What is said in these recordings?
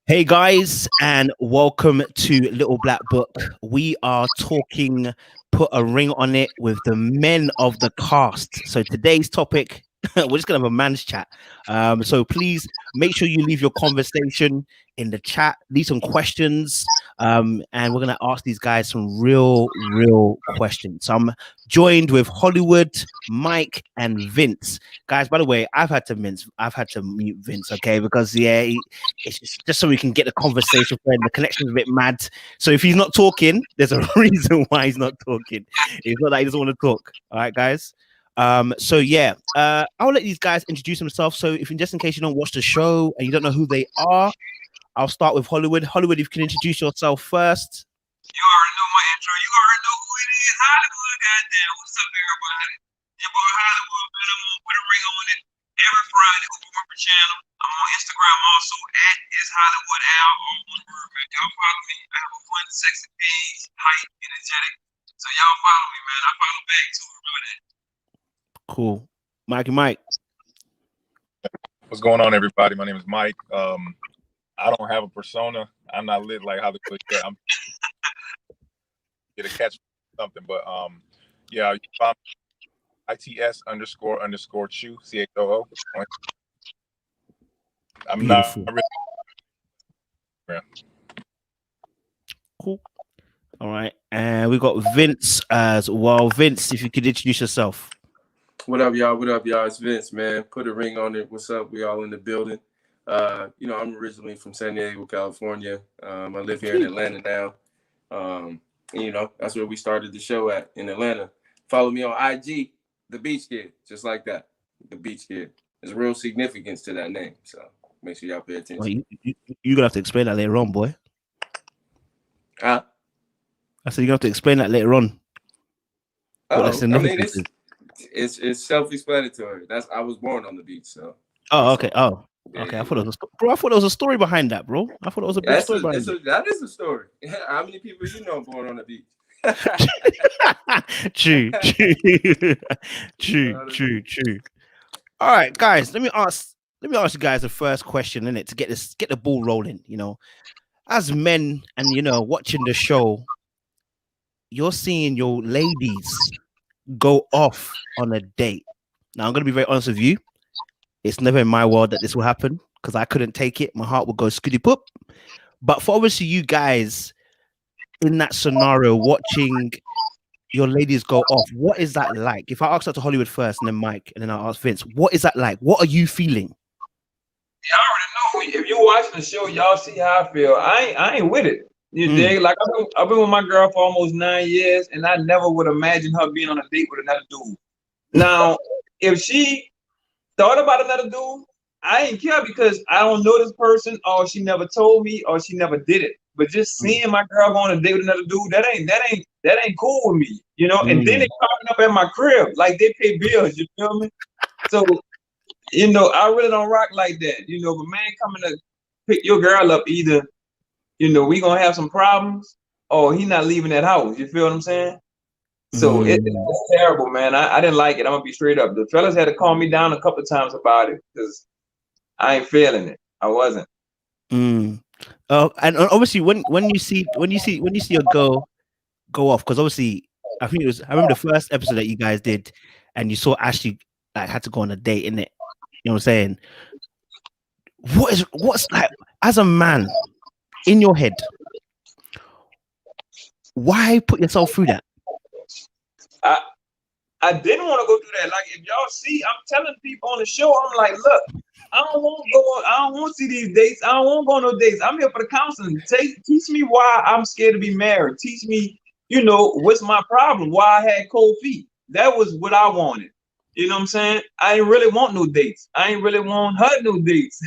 Hey guys, and welcome to Little Black Book. We are talking put a ring on it with the men of the cast. So today's topic, we're just gonna have a man's chat. So please make sure you leave your conversation in the chat, leave some questions, and we're gonna ask these guys some real questions. So I'm joined with Hollywood, Mike, and Vince. Guys, by the way, I've had to mute Vince, okay, because it's just so we can get the conversation going. The connection's a bit mad. So if he's not talking, there's a reason why he's not talking. It's not that he doesn't want to talk. All right, guys. I'll let these guys introduce themselves. So if just in case you don't watch the show and you don't know who they are, I'll start with Hollywood. Hollywood, if you can introduce yourself first. You already know my intro. You already know who it is. Hollywood, goddamn. What's up, everybody? Your boy Hollywood, man. I'm gonna put a ring on it every Friday. Open Worker channel. I'm on Instagram also at is Hollywood Al. All one word, man. Y'all follow me. I have a fun, sexy page, hype, energetic. So y'all follow me, man. I follow back too. Remember that. Cool. Mike. What's going on, everybody? My name is Mike. I don't have a persona. I'm not lit like Hollywood. I'm get a catch something, but yeah, you find ITS__Chu CHOO. I'm Beautiful. not really. Yeah. Cool. All right, and we got Vince as well. Vince, if you could introduce yourself. What up, y'all? What up, y'all? It's Vince, man. Put a ring on it. What's up? We all in the building. I'm originally from San Diego, California. I live here in Atlanta now. That's where we started the show at in Atlanta. Follow me on IG, The Beach Kid, just like that. The Beach Kid. There's real significance to that name, so make sure y'all pay attention. Well, you're gonna have to explain that later on, boy. Huh? I said you're gonna have to explain that later on. It's self-explanatory. I was born on the beach, so. Oh, okay. Oh, okay. I thought it was a story behind that, bro. I thought it was a big story behind it. That is a story. How many people you know born on the beach? True. All right, guys. Let me ask you guys the first question, innit, to get the ball rolling. As men and watching the show, you're seeing your ladies go off on a date. Now I'm gonna be very honest with you. It's never in my world that this will happen because I couldn't take it. My heart would go skitty poop. But for obviously you guys in that scenario, watching your ladies go off, what is that like? If I ask that to Hollywood first and then Mike and then I'll ask Vince, what is that like? What are you feeling? Y'all already know. If you watching the show, y'all see how I feel. I ain't with it. You dig? Like I've been with my girl for almost 9 years, and I never would imagine her being on a date with another dude. Now, if she thought about another dude, I ain't care because I don't know this person, or she never told me, or she never did it. But just seeing my girl go on a date with another dude, that ain't cool with me, And then they popping up at my crib like they pay bills. You feel me? So, I really don't rock like that. But man coming to pick your girl up, either we gonna have some problems, or he not leaving that house. You feel what I'm saying? So it's terrible, man. I didn't like it. I'm gonna be straight up. The fellas had to calm me down a couple of times about it because I ain't feeling it. I wasn't. And obviously when you see your girl go off, because obviously I remember the first episode that you guys did, and you saw Ashley like had to go on a date, innit? You know what I'm saying? What's like as a man in your head? Why put yourself through that? I didn't want to go through that. Like, if y'all see, I'm telling people on the show, I'm like, look, I don't want to see these dates. I don't want to go on no dates. I'm here for the counseling. Teach me why I'm scared to be married. Teach me, what's my problem? Why I had cold feet. That was what I wanted. You know what I'm saying? I ain't really want no dates. I ain't really want her no dates.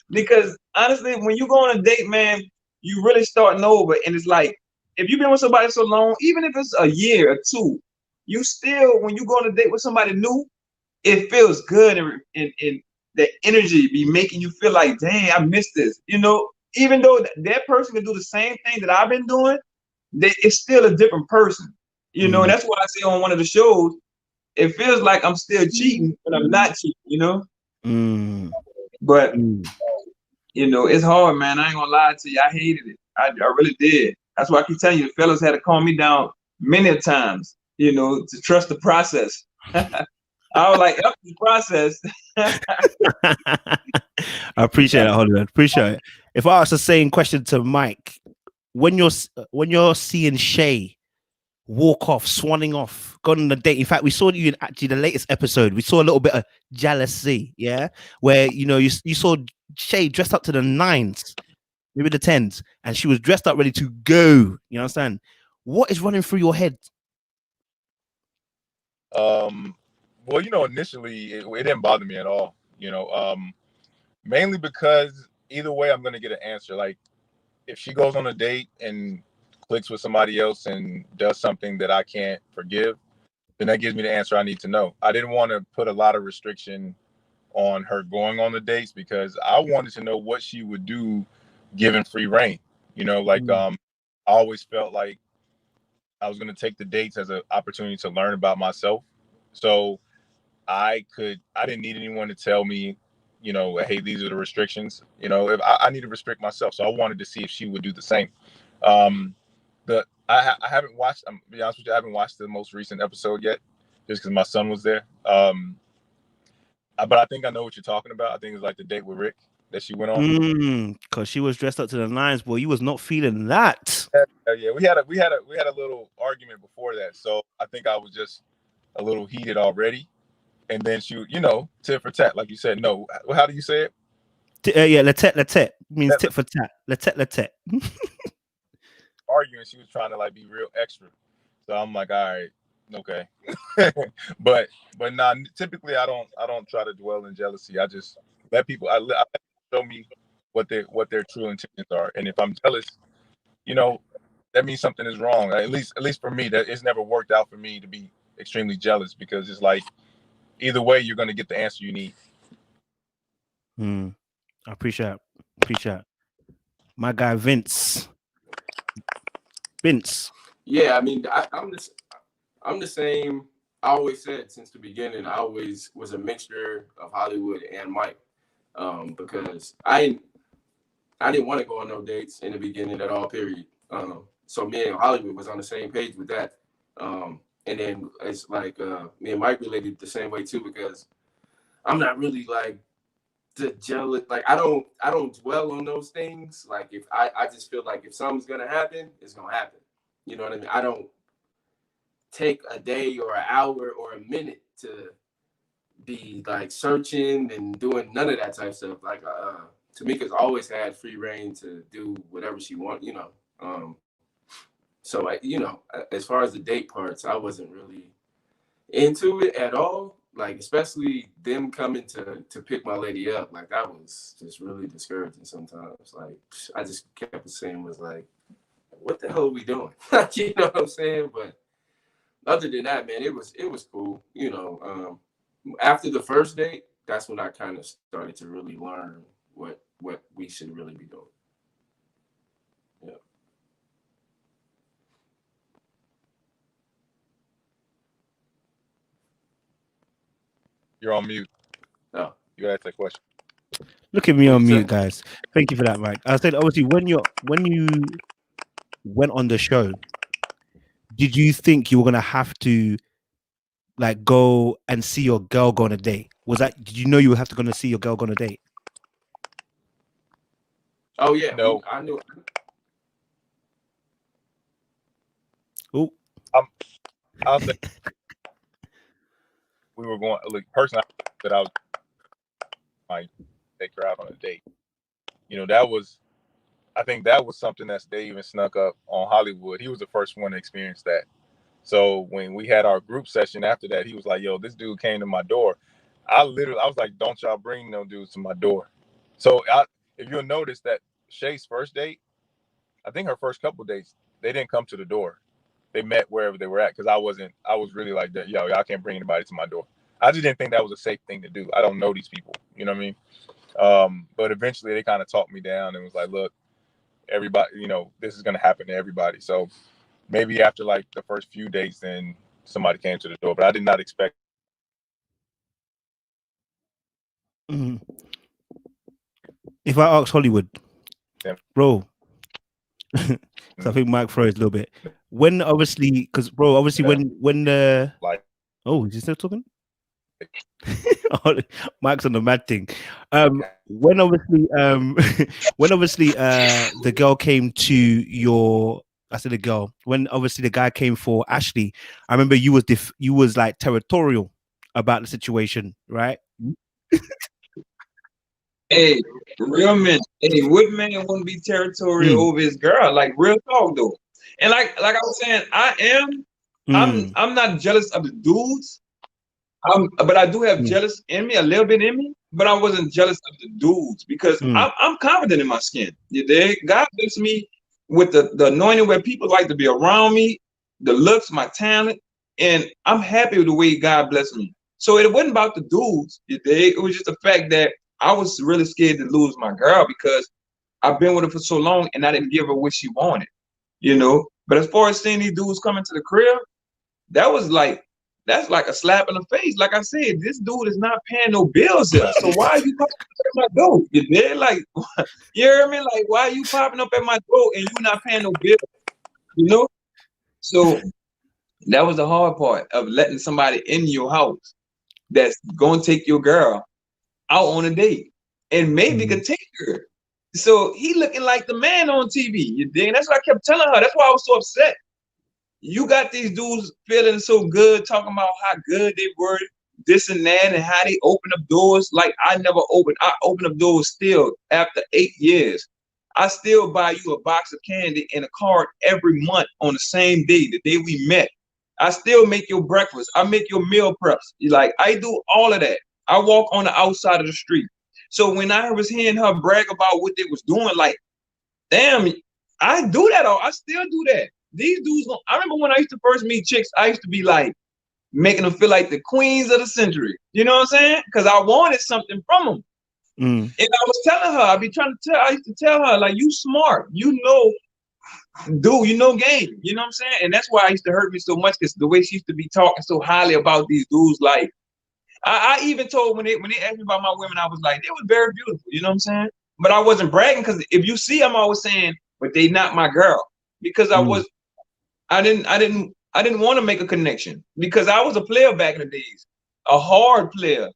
Because honestly, when you go on a date, man, you really starting over. And it's like, if you've been with somebody so long, even if it's a year or two, you still, when you go on a date with somebody new, it feels good, and the energy be making you feel like, dang, I missed this. Even though that person can do the same thing that I've been doing, it's still a different person. And that's why I say on one of the shows, it feels like I'm still cheating, but I'm not cheating. But you know, it's hard, man. I ain't gonna lie to you. I hated it. I really did. That's why I keep telling you, the fellas had to calm me down many times, you know, to trust the process. I was like, up the process. I appreciate that, Hollywood. Appreciate it. If I ask the same question to Mike, when you're seeing Shay walk off, swanning off, gone on a date. In fact, we saw you in actually the latest episode. We saw a little bit of jealousy, yeah, where you know you saw Shay dressed up to the nines, maybe the tens, and she was dressed up ready to go. You understand? What is running through your head? Well, you know, initially it didn't bother me at all. You know, mainly because either way, I'm gonna get an answer. Like if she goes on a date and clicks with somebody else and does something that I can't forgive, then that gives me the answer I need to know. I didn't want to put a lot of restriction on her going on the dates because I wanted to know what she would do given free reign. You know, like I always felt like I was going to take the dates as an opportunity to learn about myself. So I didn't need anyone to tell me, you know, hey, these are the restrictions. You know, if I need to restrict myself. So I wanted to see if she would do the same. I haven't watched, to be honest with you, I haven't watched the most recent episode yet just because my son was there. But I think I know what you're talking about. I think it's like the date with Rick that she went on. Because she was dressed up to the nines, boy. You was not feeling that. Yeah, we had a little argument before that. So I think I was just a little heated already. And then she, you know, tit for tat, like you said. No, how do you say it? Yeah, latet means tit for tat. Latet. Arguing, she was trying to like be real extra. So I'm like, all right, okay. but nah, typically I don't try to dwell in jealousy. I just let people I let people show me what their true intentions are. And if I'm jealous, you know, that means something is wrong. At least for me, that it's never worked out for me to be extremely jealous because it's like either way you're gonna get the answer you need. I appreciate it. My guy Vince. Yeah, I mean, I'm the same. I always said since the beginning, I always was a mixture of Hollywood and Mike, because I didn't want to go on no dates in the beginning at all. Period. So me and Hollywood was on the same page with that. And then it's like me and Mike related the same way too because I'm not really like the jealous. Like I don't dwell on those things. Like if I just feel like if something's gonna happen, it's gonna happen. You know what I mean? I don't take a day or an hour or a minute to be like searching and doing none of that type of stuff. Like Tamika's always had free reign to do whatever she wants, you know. So you know, as far as the date parts, I wasn't really into it at all. Like especially them coming to pick my lady up, like that was just really discouraging sometimes. Like I just kept saying was like, what the hell are we doing? You know what I'm saying? But other than that, man, it was cool. You know, after the first date, that's when I kind of started to really learn what we should really be doing. Yeah. You're on mute. Oh. You gotta ask that question. Look at me on mute, guys. Thank you for that, Mike. I said obviously when you went on the show, did you think you were gonna have to like go and see your girl go on a date? Did you know you would have to go and see your girl go on a date? Oh yeah, no, I knew. Oh, I'll say we were going. Look, personally, that I was might take her out on a date. You know, I think that was something that Dave even snuck up on Hollywood. He was the first one to experience that. So when we had our group session after that, he was like, "Yo, this dude came to my door." I was like, "Don't y'all bring no dudes to my door." So if you'll notice that Shay's first date, I think her first couple dates, they didn't come to the door. They met wherever they were at because I was really like that. Yo, y'all can't bring anybody to my door. I just didn't think that was a safe thing to do. I don't know these people. You know what I mean? But eventually they kind of talked me down and was like, look, everybody, you know, this is going to happen to everybody. So maybe after like the first few days, then somebody came to the door, but I did not expect. If I ask Hollywood, Yeah. bro, so I think Mike froze a little bit. When obviously, because bro, obviously when the Like, is he still talking? Mike's on the mad thing. When obviously when obviously the girl came to your, I said the girl, when obviously the guy came for Ashley, I remember you was like territorial about the situation, right? Hey, real men. Hey, what man wouldn't be territorial over his girl? Like real talk though. And like I was saying, I'm not jealous of the dudes. But I do have jealous in me, a little bit in me. But I wasn't jealous of the dudes because I'm confident in my skin. You dig? God bless me with the anointing where people like to be around me, the looks, my talent, and I'm happy with the way God blessed me. So it wasn't about the dudes. You dig? It was just the fact that I was really scared to lose my girl because I've been with her for so long and I didn't give her what she wanted. You know. But as far as seeing these dudes coming to the crib, that's like a slap in the face. Like I said, this dude is not paying no bills here. So why are you popping up at my door? You did? Like, you hear me? Like, why are you popping up at my door and you not paying no bills? You know? So that was the hard part of letting somebody in your house that's gonna take your girl out on a date and maybe could take her. So he looking like the man on TV. You dig? That's what I kept telling her. That's why I was so upset. You got these dudes feeling so good, talking about how good they were, this and that, and how they open up doors. Like I open up doors still after 8 years. I still buy you a box of candy and a card every month on the same day, the day we met. I still make your breakfast. I make your meal preps. Like I do all of that. I walk on the outside of the street. So when I was hearing her brag about what they was doing, like, damn, I do that. I still do that. These dudes, I remember when I used to first meet chicks, I used to be like making them feel like the queens of the century. You know what I'm saying? Because I wanted something from them. And I was telling her, I used to tell her, like, you smart, you know, dude, you know game. You know what I'm saying? And that's why I used to hurt me so much, because the way she used to be talking so highly about these dudes, like, I even told when they asked me about my women, I was like, they were very beautiful. You know what I'm saying? But I wasn't bragging, because if you see, I'm always saying, but they not my girl, because I didn't want to make a connection, because I was a player back in the days, a hard player.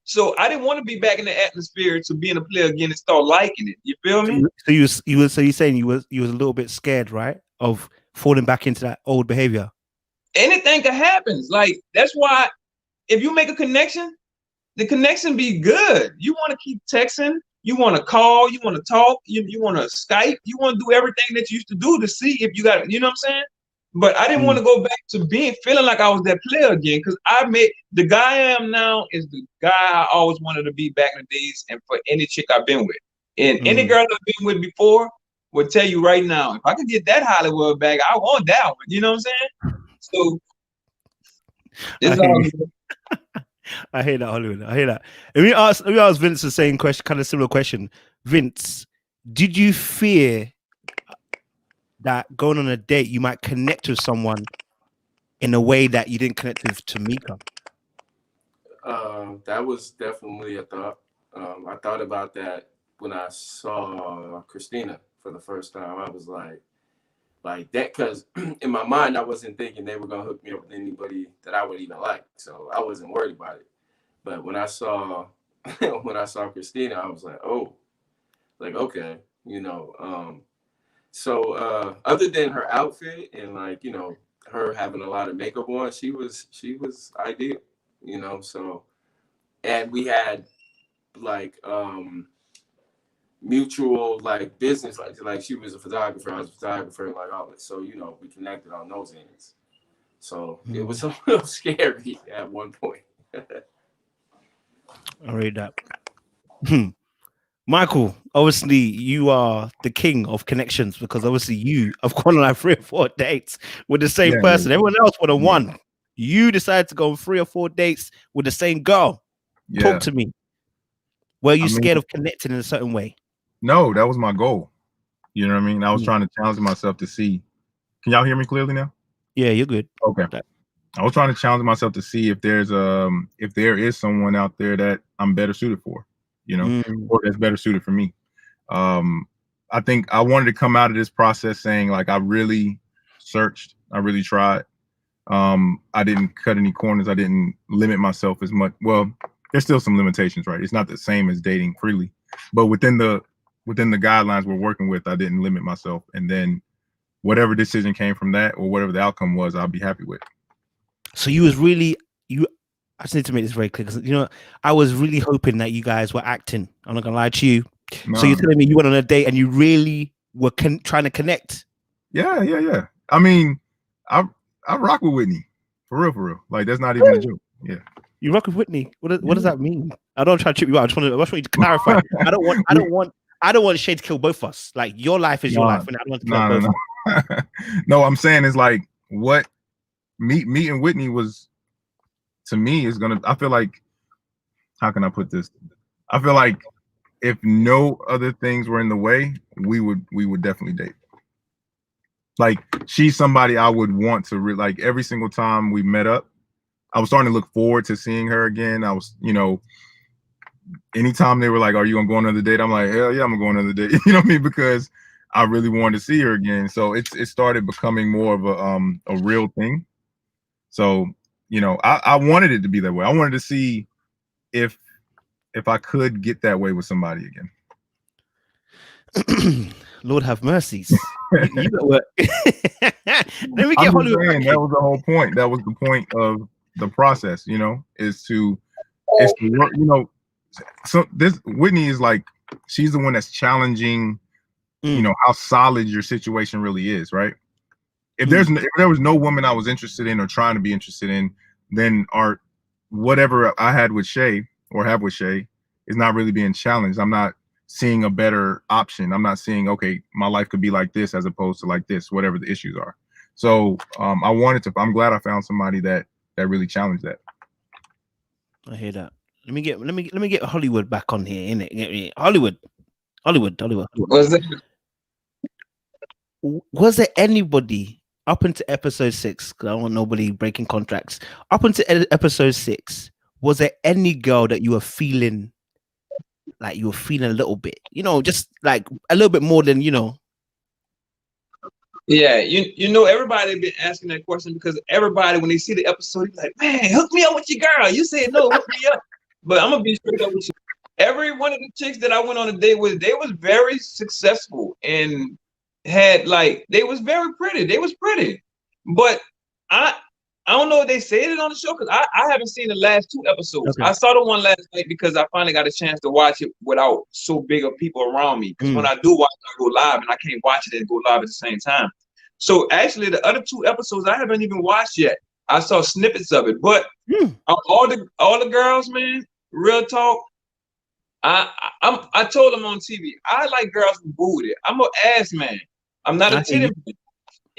So I didn't want to be back in the atmosphere to being a player again and start liking it. You feel me? So you're saying you was a little bit scared, right, of falling back into that old behavior. Anything can happen. Like that's why if you make a connection, the connection be good. You want to keep texting, you want to call, you want to talk, you want to Skype, you want to do everything that you used to do to see if you got, you know what I'm saying? But I didn't want to go back to feeling like I was that player again, because the guy I am now is the guy I always wanted to be back in the days, and for any chick I've been with. And any girl I've been with before would tell you right now, if I could get that Hollywood back, I want that one. You know what I'm saying? So it's all good. I hear that, Hollywood. I hear that. Let me ask Vince the same question, kind of similar question. Vince, did you fear that going on a date you might connect with someone in a way that you didn't connect with Tamika? That was definitely a thought. I thought about that when I saw Christina for the first time. I was like that, because in my mind I wasn't thinking they were gonna hook me up with anybody that I would even like, so I wasn't worried about it. But when I saw Christina, I was like, oh, like, okay, you know. So other than her outfit and, like, you know, her having a lot of makeup on, she was ideal, you know. So, and we had like mutual like business, like she was a photographer, I was a photographer, like all that. So, you know, we connected on those ends. So it was a little scary at one point. I read that. Michael, obviously you are the king of connections, because obviously you have gone on like 3 or 4 dates with the same person. Everyone else would have won. You decided to go on 3 or 4 dates with the same girl. Talk to me. Were you scared of connecting in a certain way? No, that was my goal. You know what I mean? I was trying to challenge myself to see. Can y'all hear me clearly now? Yeah, you're good. Okay. I was trying to challenge myself to see if there is someone out there that I'm better suited for, you know, or that's better suited for me. I think I wanted to come out of this process saying like I really searched, I really tried. I didn't cut any corners. I didn't limit myself as much. Well, there's still some limitations, right? It's not the same as dating freely, but within the guidelines we're working with, I didn't limit myself. And then whatever decision came from that or whatever the outcome was, I'll be happy with. So you was really I just need to make this very clear because I was really hoping that you guys were acting. I'm not gonna lie to you. No. So you're telling me you went on a date and you really were trying to connect? Yeah. I mean, I rock with Whitney for real. Like that's not even a joke. Yeah. You rock with Whitney? What does that mean? I don't try to trip you out. I just want you to clarify. I don't want Shay to kill both of us. Like your life is your life, and I don't want to kill both. No. No, I'm saying it's like what meeting Whitney was to me is gonna. I feel like, how can I put this? I feel like if no other things were in the way, we would definitely date. Like she's somebody I would want to like every single time we met up. I was starting to look forward to seeing her again. I was, anytime they were like, "Are you gonna go on another date?" I'm like, "Hell yeah, I'm gonna go on another date." You know what I mean? Because I really wanted to see her again. So it started becoming more of a real thing. So I wanted it to be that way. I wanted to see if I could get that way with somebody again. Lord have mercies. Let me get Hollywood. That was the whole point. That was the point of the process, is to work, so this Whitney is like, she's the one that's challenging, how solid your situation really is, right? If there was no woman I was interested in or trying to be interested in, then whatever I had with Shay or have with Shay is not really being challenged. I'm not seeing a better option. I'm not seeing, okay, my life could be like this as opposed to like this, whatever the issues are. So I'm glad I found somebody that really challenged that. I hear that. Let me get Hollywood back on here, innit? Hollywood. Was there anybody up into episode 6? Because I don't want nobody breaking contracts. Up into episode 6, was there any girl that you were feeling like a little bit, just like a little bit more than Yeah, everybody been asking that question because everybody, when they see the episode, like, man, hook me up with your girl. You said no, hook me up. But I'm gonna be straight up with you. Every one of the chicks that I went on a date with, they was very successful and had they was very pretty. They was pretty, but I don't know if they said it on the show because I haven't seen the last 2 episodes. Okay. I saw the one last night because I finally got a chance to watch it without so big of people around me. Because when I do watch it, I go live, and I can't watch it and go live at the same time. So actually, the other 2 episodes I haven't even watched yet. I saw snippets of it, but all the girls, man, real talk. I told them on TV, I like girls with booty. I'm an ass man. I'm not a titty man.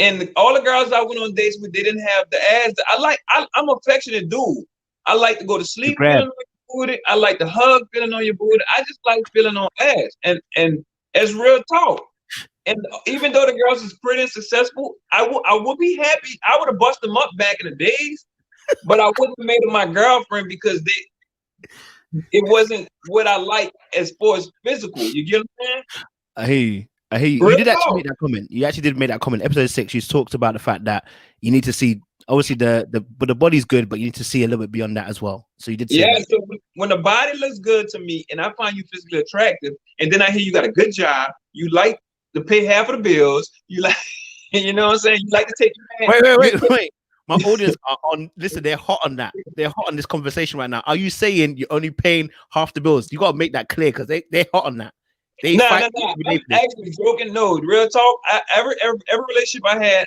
And all the girls I went on dates with, they didn't have the ass. I'm an affectionate dude. I like to go to sleep feeling on your booty. I like to hug feeling on your booty. I just like feeling on ass. And it's real talk. And even though the girls is pretty and successful, I would be happy. I would have busted them up back in the days, but I wouldn't have made them my girlfriend because it wasn't what I like as far as physical. You get what I'm saying? I hear you. You did actually make that comment. You actually did make that comment. Episode 6, you talked about the fact that you need to see, obviously but the body's good, but you need to see a little bit beyond that as well. So you did say that. So when the body looks good to me and I find you physically attractive, and then I hear you got a good job, you like to pay half of the bills, you like, you know what I'm saying? You like to take your man. Wait. My audience are on. Listen, they're hot on that. They're hot on this conversation right now. Are you saying you're only paying half the bills? You gotta make that clear because they're hot on that. No. I'm actually joking. No, real talk. Every relationship I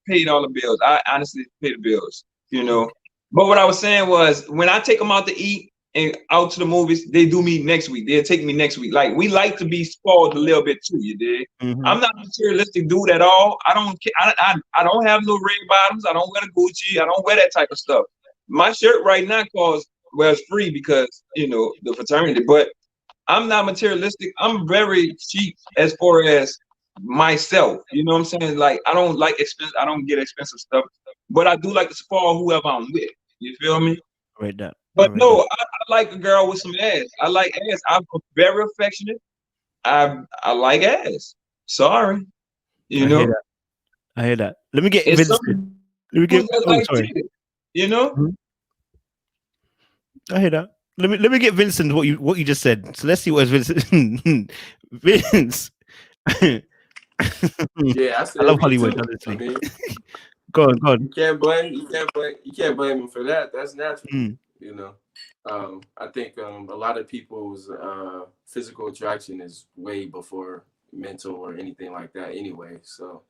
paid all the bills. I honestly pay the bills. But what I was saying was, when I take them out to eat and out to the movies, they do me next week. They'll take me next week. Like, we like to be spoiled a little bit too, you dig? I'm not a materialistic dude at all. I don't have no ring bottoms. I don't wear the Gucci. I don't wear that type of stuff. My shirt right now it's free because, the fraternity, but I'm not materialistic. I'm very cheap as far as myself. You know what I'm saying? Like, I don't like expensive. I don't get expensive stuff, but I do like to spoil whoever I'm with. You feel me? Right that. But no, I like a girl with some ass. I like ass. I'm very affectionate. I like ass. Sorry, you I hear know. that. I hear that. Let me get It's Vincent. something Let me get. just Oh, like sorry. titty, you know. Mhm. I hear that. Let me get Vincent what you just said. So let's see what is Vincent. Vince. I Yeah, I love said me Hollywood, too. I honestly. mean, Go on, go on. you can't blame him for that. That's natural, Mm, you know. I think a lot of people's physical attraction is way before mental or anything like that anyway. So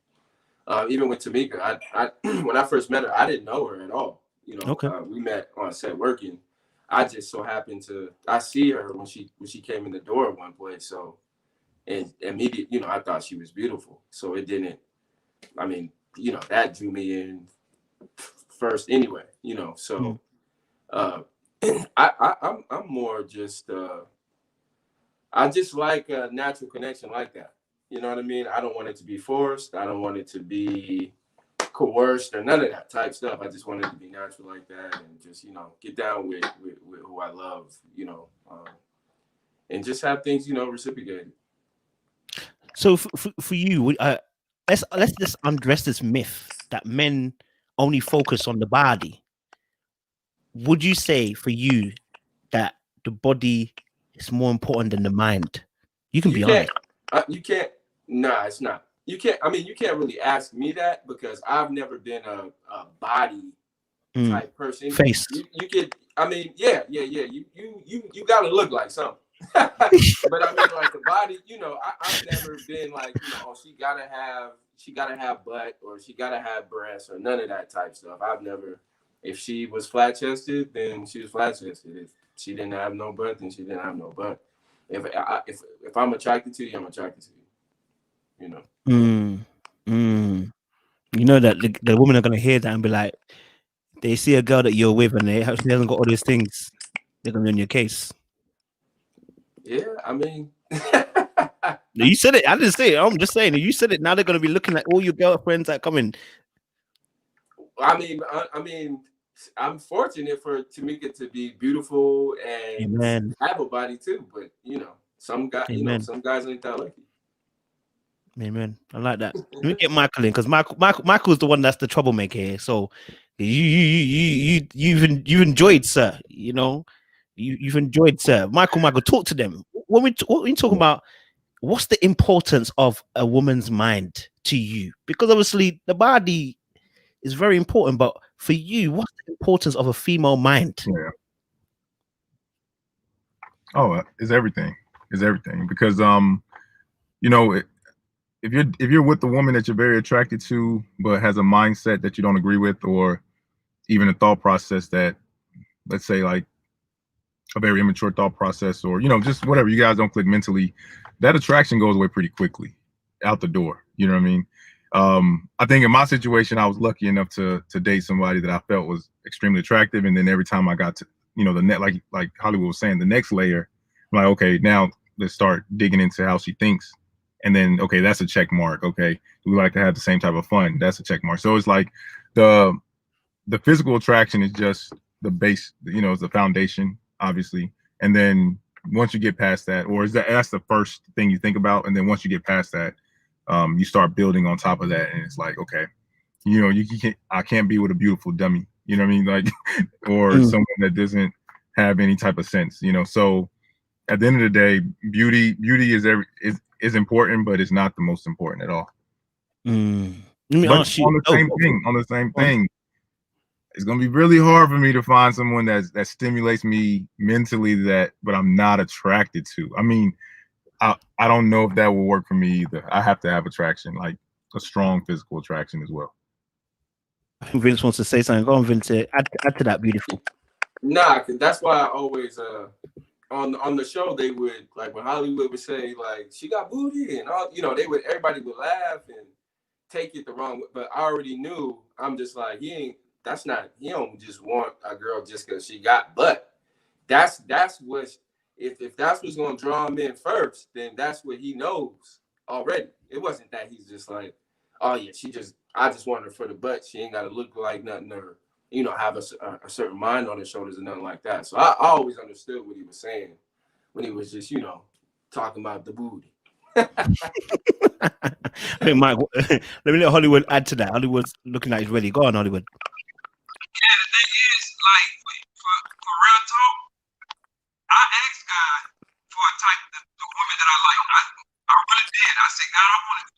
even with Tamika, I when I first met her, I didn't know her at all. You know, okay. we met on set working. I just so happened to I see her when she came in the door at one place. So and immediately, you know, I thought she was beautiful. So it didn't. I mean, you know, that drew me in first anyway. You know, Mm. so I'm more just I just like a natural connection like that. You know what I mean? I don't want it to be forced. I don't want it to be coerced or none of that type stuff. I just want it to be natural like that and just, you know, get down with who I love, you know, and just have things, you know, reciprocated. So for you, let's just undress this myth that men only focus on the body. Would you say for you that the body is more important than the mind? You can You be can't, honest. you can't, nah, it's not. You can't, I mean, you can't really ask me that because I've never been a body Mm. type person. Face. You could, I mean, yeah. You got to look like something. But I mean, like the body, you know, I've never been like, you know, oh, she gotta have butt or she gotta have breasts or none of that type stuff. I've never. If she was flat chested, then she was flat chested. If she didn't have no butt, then she didn't have no butt. If I'm attracted to you, I'm attracted to you. You know. Mm. Mm. You know that the women are gonna hear that and be like, they see a girl that you're with and she hasn't got all those things, they're gonna be on your case. Yeah, I mean. You said it. I didn't say it. I'm just saying. You said it. Now they're gonna be looking at all your girlfriends that come in. I mean, I'm fortunate for Tamika to be beautiful and Amen. have a body too. But you know, Amen. some guys ain't that lucky. Amen. I like that. Let me get Michael in because Michael's the one that's the troublemaker here. So you've enjoyed, sir. You know, you've enjoyed, sir. Michael, talk to them. What we talking about? What's the importance of a woman's mind to you? Because obviously the body is very important, but for you, what's the importance of a female mind? Yeah. Oh, it's everything. It's everything because you know, if you're with the woman that you're very attracted to, but has a mindset that you don't agree with, or even a thought process that, let's say, like a very immature thought process, or you know, just whatever, you guys don't click mentally, that attraction goes away pretty quickly, out the door. You know what I mean? I think in my situation, I was lucky enough to date somebody that I felt was extremely attractive, and then every time I got to, you know, the net, like Hollywood was saying, the next layer, I'm like, okay, now let's start digging into how she thinks, and then okay, that's a check mark. Okay, we like to have the same type of fun. That's a check mark. So it's like the physical attraction is just the base, you know, it's the foundation, obviously. And then once you get past that, or that's the first thing you think about. And then once you get past that, you start building on top of that. And it's like, okay, you know, I can't be with a beautiful dummy, you know what I mean? Like, or someone that doesn't have any type of sense, you know? So at the end of the day, beauty is important, but it's not the most important at all. Let me But ask you. on the same thing, it's gonna be really hard for me to find someone that stimulates me mentally but I'm not attracted to. I mean, I don't know if that will work for me either. I have to have attraction, like a strong physical attraction as well. I think Vince wants to say something. Go on, Vince. Add to that. Beautiful. Nah, cause that's why I always on the show they would like when Hollywood would say like she got booty and all, you know, everybody would laugh and take it the wrong way. But I already knew I'm just like he don't just want a girl just because she got butt. That's what if that's what's gonna draw him in first, then that's what he knows already. It wasn't that he's just like, oh yeah, I just want her for the butt. She ain't gotta look like nothing or you know have a certain mind on his shoulders and nothing like that. So I always understood what he was saying when he was just you know talking about the booty. I think Mike. Let me let Hollywood add to that. Hollywood's looking like he's ready. Go on, Hollywood. Yeah, the thing is, like, for real talk, I asked God for a type of the woman that I like. I really did. I said, God, I want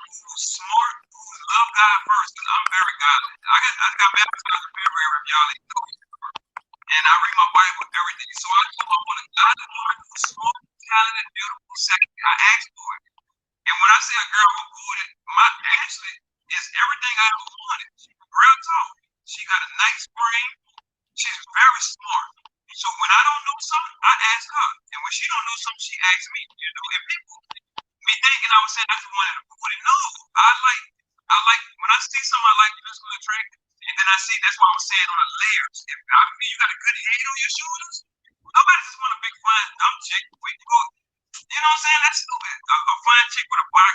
who's smart, who's love God first, because I'm very godly. I got baptized in February, if y'all ain't know. And I read my Bible everything. So I told I want a godly woman who's smart, talented, beautiful, sexy. I asked for it. And when I say a girl who good, my Ashley is everything I ever wanted. Real talk. She got a nice brain. She's very smart. So when I don't know something, I ask her. And when she don't know something, she asks me. You know, and people be thinking I was saying I just wanted to put it. No, I like when I see something I like physical attractive, and then I see that's why I'm saying on the layers. If I feel you got a good head on your shoulders, nobody just want a big fine dumb chick. Wait, you know what I'm saying? That's stupid. A fine chick with a box,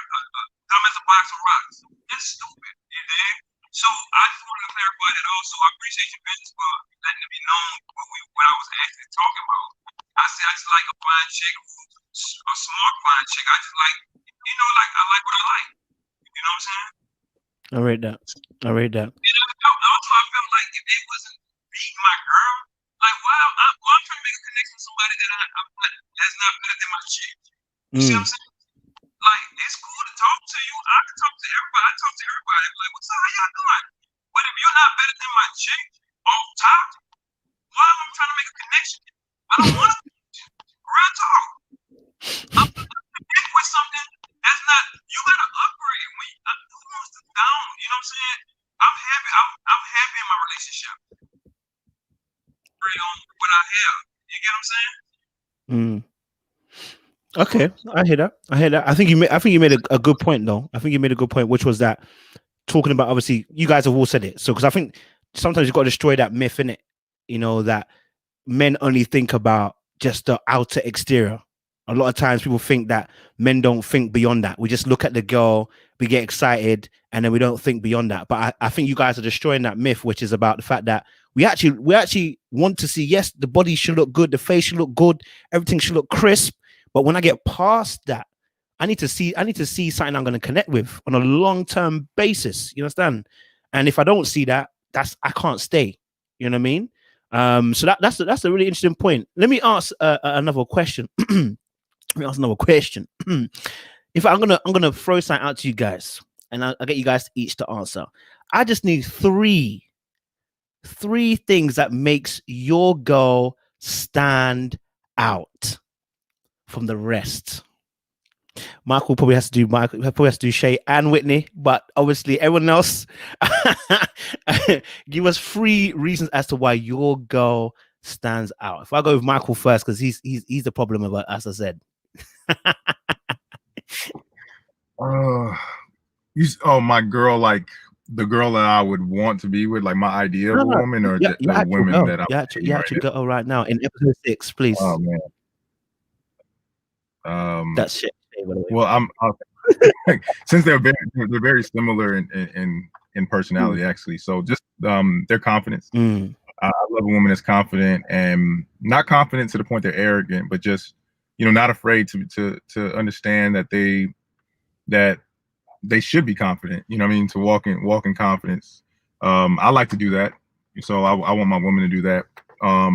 dumb as a box of rocks. That's stupid. You dig? So I just wanted to clarify that also. I appreciate your business for letting it be known what I was actually talking about. I said I just like a fine chick, a smart fine chick. I just like, you know, like I like what I like. You know what I'm saying? I read that. And also, I felt like if they wasn't beating my girl, like I'm trying to make a connection with somebody that's not better than my chick. You see what I'm saying? Like, it's cool to talk to you. I can talk to everybody. I talk to everybody. Like, what's up? How y'all doing? But if you're not better than my chick off top, why am I trying to make a connection? I don't want to. Real talk. I'm connect with something that's not. You gotta upgrade. Who wants to down? You know what I'm saying? I'm happy. I'm happy in my relationship. On what I have. You get what I'm saying? Okay, I hear that. I think you made a good point though. I think you made a good point, which was that talking about, obviously you guys have all said it. So because I think sometimes you've got to destroy that myth, innit? You know, that men only think about just the outer exterior. A lot of times people think that men don't think beyond that. We just look at the girl, we get excited, and then we don't think beyond that. But I think you guys are destroying that myth, which is about the fact that we actually want to see, yes, the body should look good, the face should look good, everything should look crisp. But when I get past that, I need to see something I'm going to connect with on a long-term basis. You understand? And if I don't see that, I can't stay. You know what I mean? So that's a really interesting point. Let me ask another question. If I'm gonna throw something out to you guys, and I'll get you guys each to answer. I just need three things that makes your girl stand out from the rest. Michael probably has to do Shay and Whitney, but obviously everyone else, give us 3 reasons as to why your girl stands out. If I go with Michael first, because he's the problem of it, as I said. My girl, like the girl that I would want to be with, like my idea of a woman, or the women that I'm actually go right now in episode 6, please. Oh man. That's shit. Well, I'm since they're very similar in personality, actually. So just their confidence. I love a woman that's confident, and not confident to the point they're arrogant, but just, you know, not afraid to understand that they should be confident. You know what I mean? To walk in confidence. I like to do that, so I want my woman to do that. I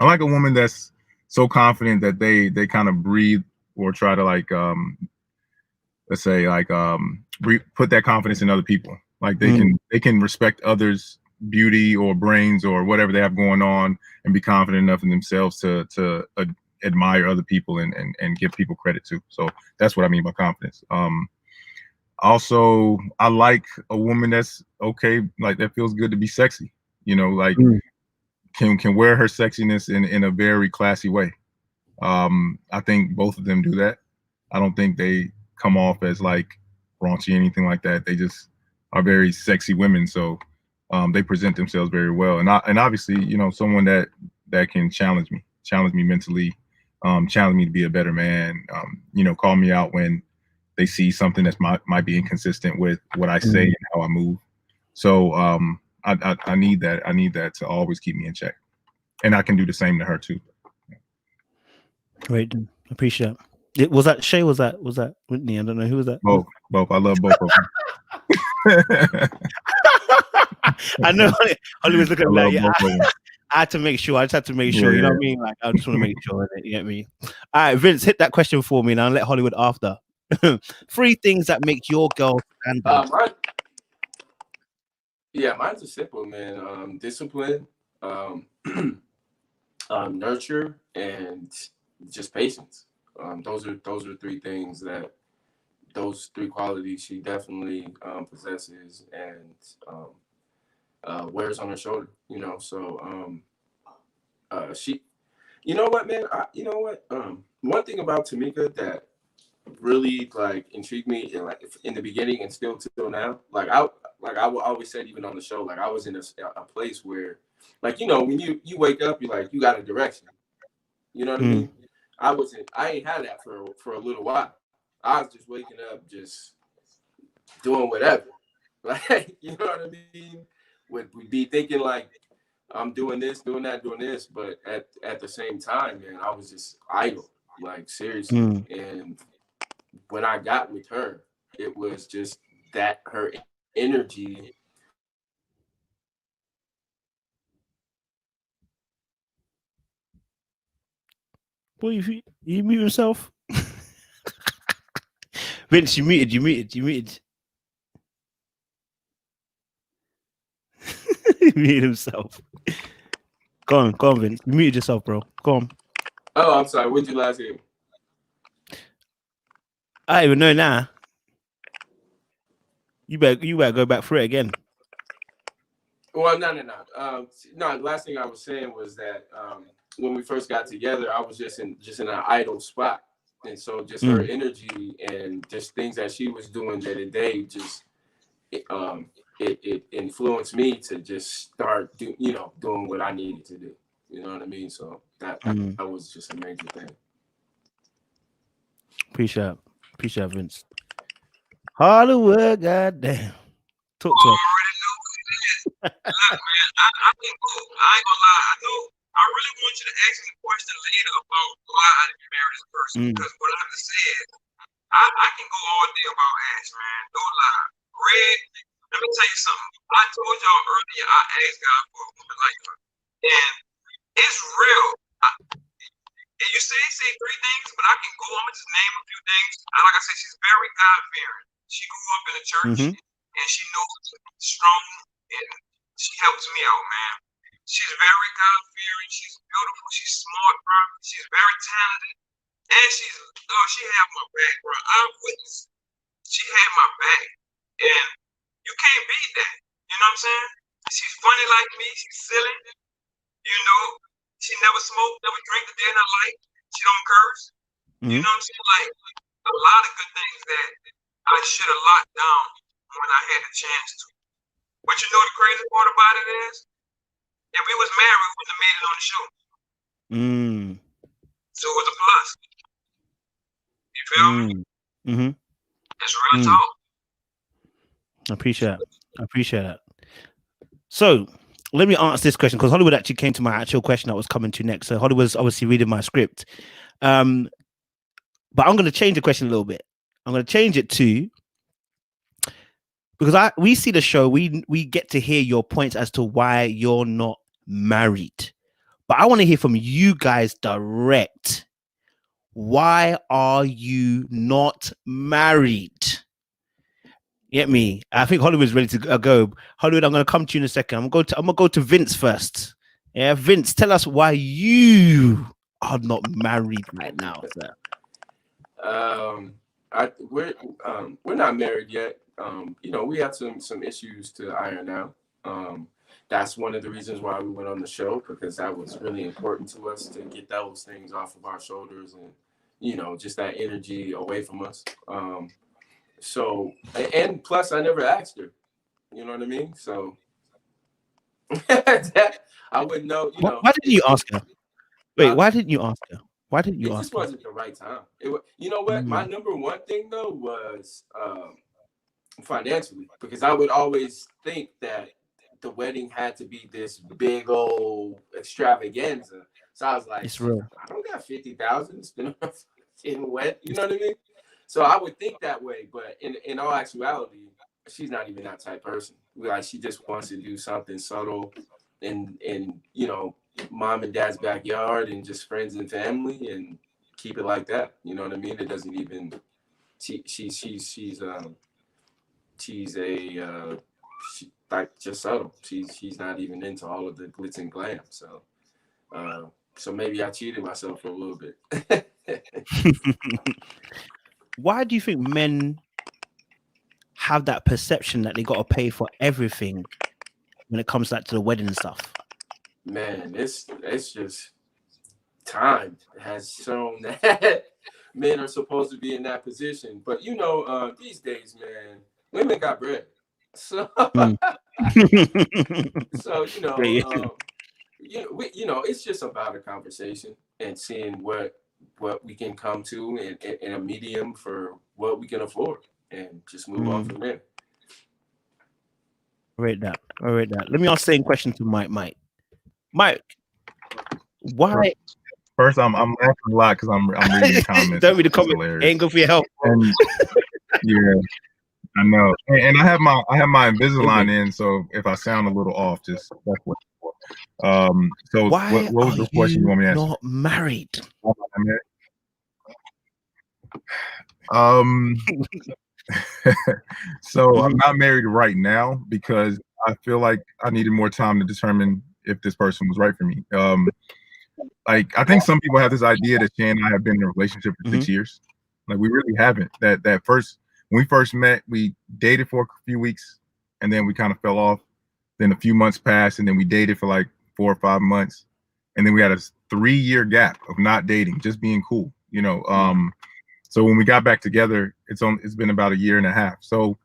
like a woman that's so confident that they kind of breathe, or try to, like, let's say, like, put that confidence in other people. Like they can respect others' beauty or brains or whatever they have going on, and be confident enough in themselves to admire other people and give people credit to. So that's what I mean by confidence. Also, I like a woman that's okay, like that feels good to be sexy. You know, like can wear her sexiness in a very classy way. I think both of them do that. I don't think they come off as like raunchy, anything like that. They just are very sexy women. So they present themselves very well. And obviously, you know, someone that can challenge me mentally, challenge me to be a better man, you know, call me out when they see something that might be inconsistent with what I say and how I move. So I need that. I need that to always keep me in check. And I can do the same to her too. Great. Appreciate it. Was that Shay? Was that Whitney? I don't know who was that. Both. I love both of them. I know Hollywood's looking at me like, yeah. both of them. I had to make sure. I just had to make sure. You know what I mean? Like, I just want to make sure. You get me? All right, Vince, hit that question for me, and I'll let Hollywood after. 3 things that make your girl stand out. Mine's a simple, man. Discipline, nurture, and just patience. Those are 3 things that those 3 qualities she definitely possesses and wears on her shoulder. You know, so she. You know what, man? One thing about Tamika that really like intrigued me in the beginning and still till now, I will always said, even on the show, like I was in a place where, like, you know, when you wake up, you're like, you got a direction. You know what I mean? I ain't had that for a little while. I was just waking up, just doing whatever. Like, you know what I mean? Would be thinking like, I'm doing this, doing that, doing this, but at the same time, man, I was just idle, like seriously. And when I got with her, it was just that her energy. Boy, you mute yourself. Vince, you muted. You muted himself. Go on, Vince. You muted yourself, bro. Go on. Oh, I'm sorry. What did you last hear? I don't even know now. You better go back through it again. Well, no. No, the last thing I was saying was that when we first got together, I was just in an idle spot. And so just her energy and just things that she was doing day to day, just it influenced me to just start doing what I needed to do. You know what I mean? So that was just a major thing. Appreciate Vince. Hollywood, goddamn. Talk to us. Look, man, I think I ain't gonna lie. I really want you to ask me a question later about why I didn't marry this person. Because what I just said, I can go all day about Ash, man. Don't lie. Greg, let me tell you something. I told y'all earlier I asked God for a woman like her. And it's real. And you say 3 things, but I can go. I'm gonna just name a few things. Like I said, she's very God-fearing. She grew up in a church, and she knows strong, and she helps me out, man. She's very God-fearing. She's beautiful. She's smart, bro. She's very talented, and she had my back, bro. I've witnessed. She had my back, and you can't beat that. You know what I'm saying? She's funny like me. She's silly. You know, she never smoked, never drank a day in her life. She don't curse. You know what I'm saying? Like a lot of good things that I should have locked down when I had a chance to. But you know the crazy part about it is, if we was married, we wouldn't have made it on the show. So it was a plus. You feel me? That's real talk. I appreciate that. So let me answer this question, because Hollywood actually came to my actual question that was coming to next. So Hollywood's obviously reading my script. But I'm going to change the question a little bit. I'm going to change it to, because we see the show, we get to hear your points as to why you're not married. But I want to hear from you guys direct. Why are you not married? Get me? I think Hollywood's ready to go. Hollywood, I'm going to come to you in a second. I'm going to go to Vince first. Yeah, Vince, tell us why you are not married right now, sir. We're not married yet. We have some issues to iron out. That's one of the reasons why we went on the show, because that was really important to us to get those things off of our shoulders and, just that energy away from us. So, and plus I never asked her, you know what I mean? So I wouldn't know, Why didn't you ask her? Wait, why didn't you ask her? Why didn't you ask her? It just wasn't the right time. You know what? My number one thing though was financially, because I would always think that the wedding had to be this big old extravaganza. So I was like, it's real. I don't got $50,000 to spend on getting wet. You know what I mean? So I would think that way, but in all actuality, she's not even that type of person. Like, she just wants to do something subtle in you know, mom and dad's backyard and just friends and family and keep it like that. You know what I mean? It doesn't even like just subtle. She's not even into all of the glitz and glam. So so maybe I cheated myself for a little bit. Why do you think men have that perception that they got to pay for everything when it comes like to the wedding and stuff? Man, it's just time has shown that men are supposed to be in that position. But you know, these days, man, women got bread. So so you know, you know, it's just about a conversation and seeing what we can come to in a medium for what we can afford, and just move on from there. I read that. Let me ask the same question to Mike. Mike, why? First, I'm laughing a lot because I'm reading the comments. Don't read the comments. Ain't good for your health. And, yeah, I know. And I have my Invisalign in, so if I sound a little off, just that's what. So why what was the question you want me to answer? Not married. So I'm not married right now because I feel like I needed more time to determine if this person was right for me. Like, I think some people have this idea that Shan and I have been in a relationship for 6 years. Like, we really haven't. When we first met, we dated for a few weeks and then we kind of fell off. Then a few months passed and then we dated for like 4 or 5 months. And then we had a 3-year gap of not dating, just being cool, you know. So when we got back together, it's been about 1.5 years. So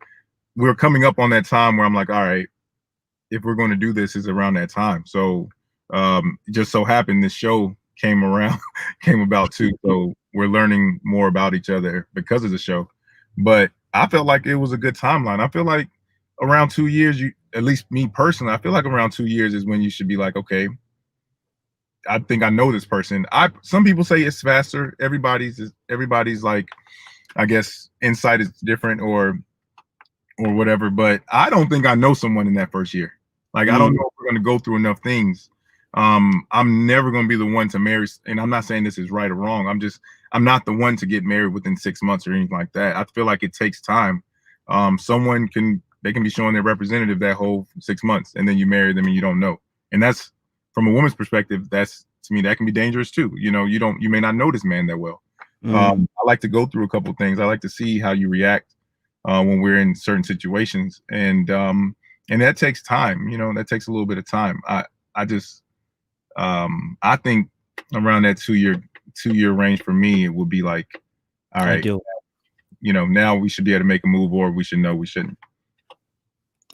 we're coming up on that time where I'm like, all right, if we're going to do this, is around that time. So it just so happened this show came about too. So we're learning more about each other because of the show. But I felt like it was a good timeline. I feel like around 2 years, at least me personally, I feel like around 2 years is when you should be like, okay, I think I know this person. Some people say it's faster. Everybody's like, I guess insight is different or whatever. But I don't think I know someone in that first year. Like, I don't know if we're going to go through enough things. I'm never going to be the one to marry. And I'm not saying this is right or wrong. I'm not the one to get married within 6 months or anything like that. I feel like it takes time. They can be showing their representative that whole 6 months and then you marry them and you don't know. And that's, from a woman's perspective, to me, that can be dangerous too. You know, you may not know this man that well. I like to go through a couple of things. I like to see how you react when we're in certain situations. And that takes time, you know, that takes a little bit of time. I think around that 2 year range for me, it would be like, all right, you know, now we should be able to make a move, or we should know we shouldn't.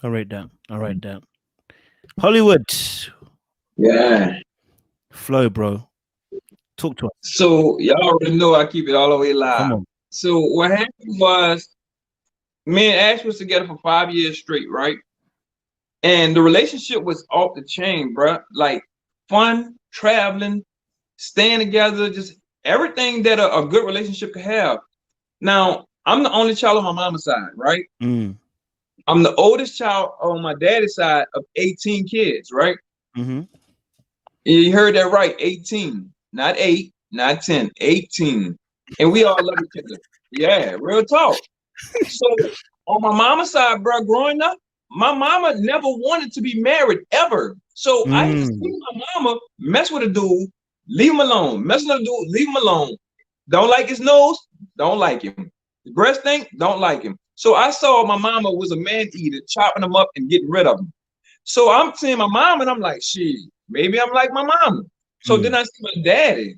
I'll write down. Hollywood. Yeah. Flow, bro. Talk to us. So y'all already know I keep it all the way live. Come on. So what happened was, me and Ash was together for 5 years straight, right? And the relationship was off the chain, bro. Like, fun, traveling, staying together, just everything that a good relationship could have. Now, I'm the only child on my mama's side, right? I'm the oldest child on my daddy's side of 18 kids, right? You heard that right, 18. Not 8, not 10, 18. And we all love each other. Yeah, real talk. So on my mama's side, bro, growing up, my mama never wanted to be married ever. So I used to see my mama mess with a dude, leave him alone. Mess with a dude, leave him alone. Don't like his nose, don't like him. The breast thing, don't like him. So I saw my mama was a man eater, chopping them up and getting rid of them. So I'm seeing my mom and I'm like, shit, maybe I'm like my mama. So then I see my daddy.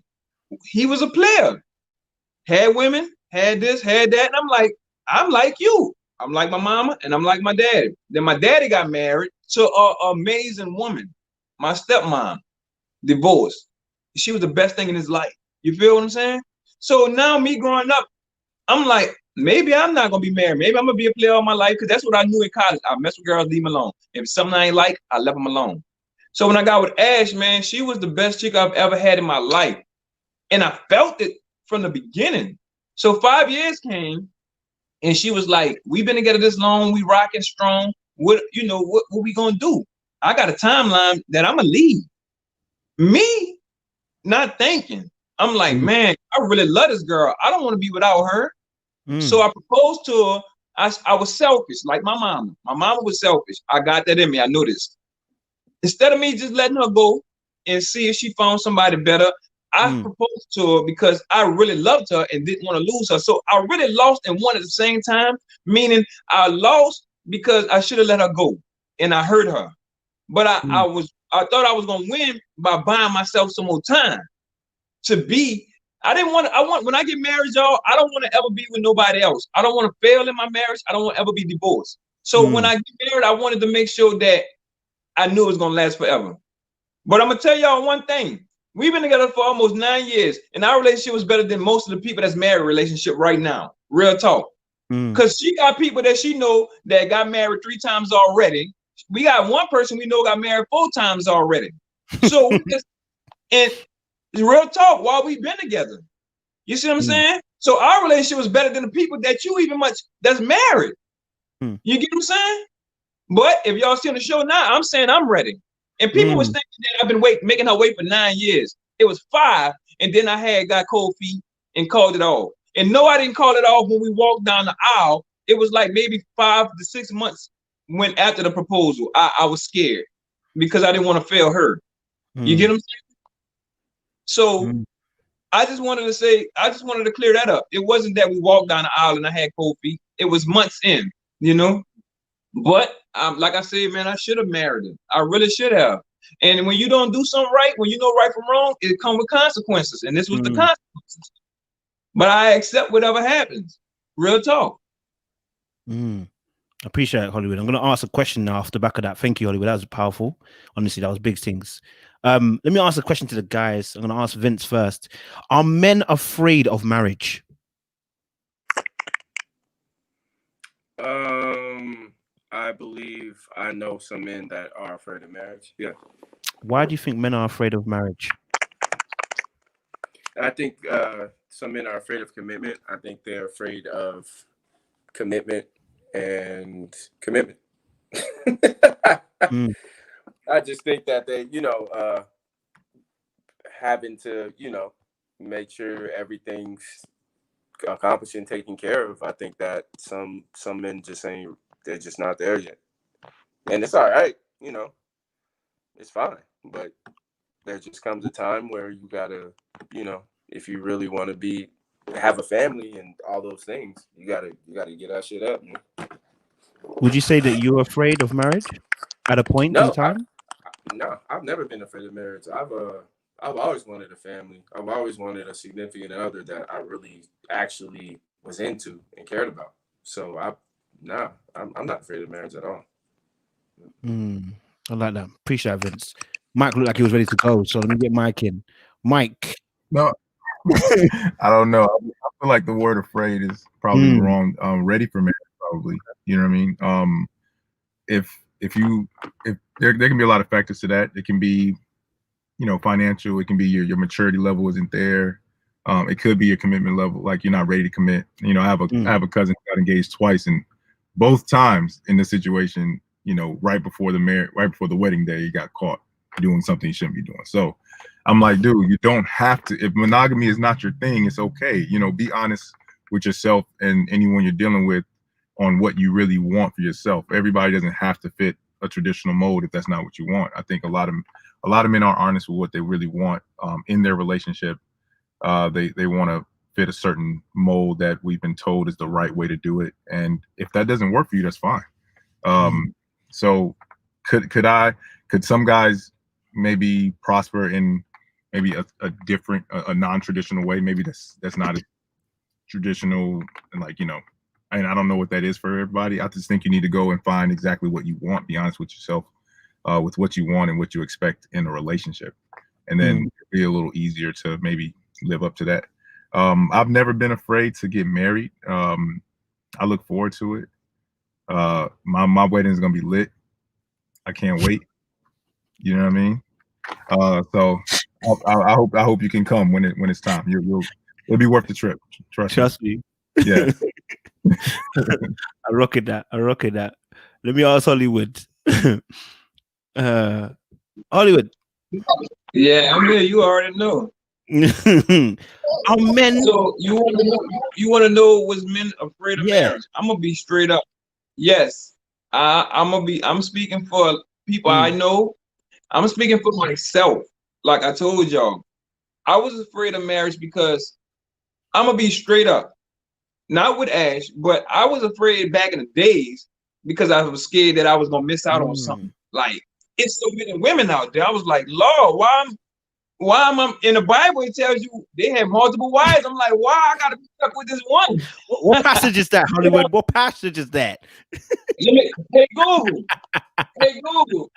He was a player. Had women, had this, had that. And I'm like you. I'm like my mama and I'm like my daddy. Then my daddy got married to an amazing woman. My stepmom, divorced. She was the best thing in his life. You feel what I'm saying? So now me growing up, I'm like, maybe I'm not gonna be married. Maybe I'm gonna be a player all my life, because that's what I knew in college. I mess with girls, leave them alone. If something I ain't like, I left them alone. So when I got with Ash, man, she was the best chick I've ever had in my life. And I felt it from the beginning. So 5 years came, and she was like, "We've been together this long. We rocking strong. What we gonna do? I got a timeline that I'm gonna leave." Me not thinking. I'm like, man, I really love this girl. I don't want to be without her. So I proposed to her. I was selfish, like my mama. My mama was selfish. I got that in me. I know this. Instead of me just letting her go and see if she found somebody better, I proposed to her because I really loved her and didn't want to lose her. So I really lost and won at the same time, meaning I lost because I should have let her go and I hurt her. But I thought I was gonna win by buying myself some more time to be. When I get married, y'all, I don't want to ever be with nobody else. I don't want to fail in my marriage. I don't want to ever be divorced. So when I get married, I wanted to make sure that I knew it was gonna last forever. But I'm gonna tell y'all one thing. We've been together for almost 9 years, and our relationship was better than most of the people that's married relationship right now. Real talk. Because she got people that she know that got married 3 times already. We got one person we know got married 4 times already. So and real talk, while we've been together. You see what I'm saying? So our relationship was better than the people that you even much that's married. You get what I'm saying? But if y'all see on the show now, I'm saying I'm ready. And people was thinking that I've been making her wait for 9 years. It was 5, and then I got cold feet and called it off. And no, I didn't call it off when we walked down the aisle. It was like maybe 5 to 6 months when after the proposal, I was scared because I didn't want to fail her. You get what I'm saying? So I just wanted to clear that up. It wasn't that we walked down the aisle and I had cold feet. It was months in, But like I said, man, I should have married him. I really should have. And when you don't do something right, when you know right from wrong, it comes with consequences. And this was the consequences. But I accept whatever happens. Real talk. Appreciate it, Hollywood. I'm going to ask a question now off the back of that. Thank you, Hollywood. That was powerful. Honestly, that was big things. Let me ask a question to the guys. I'm going to ask Vince first. Are men afraid of marriage? I believe I know some men that are afraid of marriage. Yeah. Why do you think men are afraid of marriage? I think some men are afraid of commitment. I think they're afraid of commitment and commitment. I just think that they, having to, make sure everything's accomplished and taken care of. I think that some men they're just not there yet. And it's all right, it's fine. But there just comes a time where you gotta, if you really want to have a family and all those things, you gotta get that shit up. Would you say that you're afraid of marriage at a point in time? No, I've never been afraid of marriage. I've always wanted a family. I've always wanted a significant other that I really actually was into and cared about. So I'm not afraid of marriage at all. I like that. Appreciate it, Vince. Mike looked like he was ready to go, so let me get Mike in. Mike. No, I don't know. I feel like the word afraid is probably wrong. Ready for marriage, probably. You know what I mean? If there can be a lot of factors to that. It can be, financial. It can be your maturity level isn't there. It could be your commitment level, like you're not ready to commit. I have a cousin who got engaged twice, and both times in this situation, right before the wedding day, he got caught doing something he shouldn't be doing. So I'm like, dude, you don't have to. If monogamy is not your thing, it's okay. Be honest with yourself and anyone you're dealing with on what you really want for yourself. Everybody doesn't have to fit a traditional mold if that's not what you want. I think a lot of men are honest with what they really want in their relationship. They want to fit a certain mold that we've been told is the right way to do it. And if that doesn't work for you, that's fine. So could some guys maybe prosper in maybe a different, a non-traditional way? Maybe that's not as traditional and and I don't know what that is for everybody. I just think you need to go and find exactly what you want, be honest with yourself, with what you want and what you expect in a relationship. And then it'll be a little easier to maybe live up to that. I've never been afraid to get married. I look forward to it. My wedding is gonna be lit. I can't wait. You know what I mean? So I hope you can come when it's time. It'd be worth the trip. Trust me. Yeah. I rock it that. Let me ask Hollywood. Hollywood. Yeah, I'm here. You already know. Our men. So you want to know was men afraid of Yeah. marriage? I'm gonna be straight up. Yes, I'm speaking for people I know. I'm speaking for myself. Like I told y'all, I was afraid of marriage because I'm gonna be straight up. Not with Ash, but I was afraid back in the days because I was scared that I was gonna miss out on something. Like it's so many women out there. I was like, Lord, why am I in the Bible? It tells you they have multiple wives. I'm like, why I gotta be stuck with this one? What passage is that, Hollywood? What passage is that? Hey Google. Hey Google.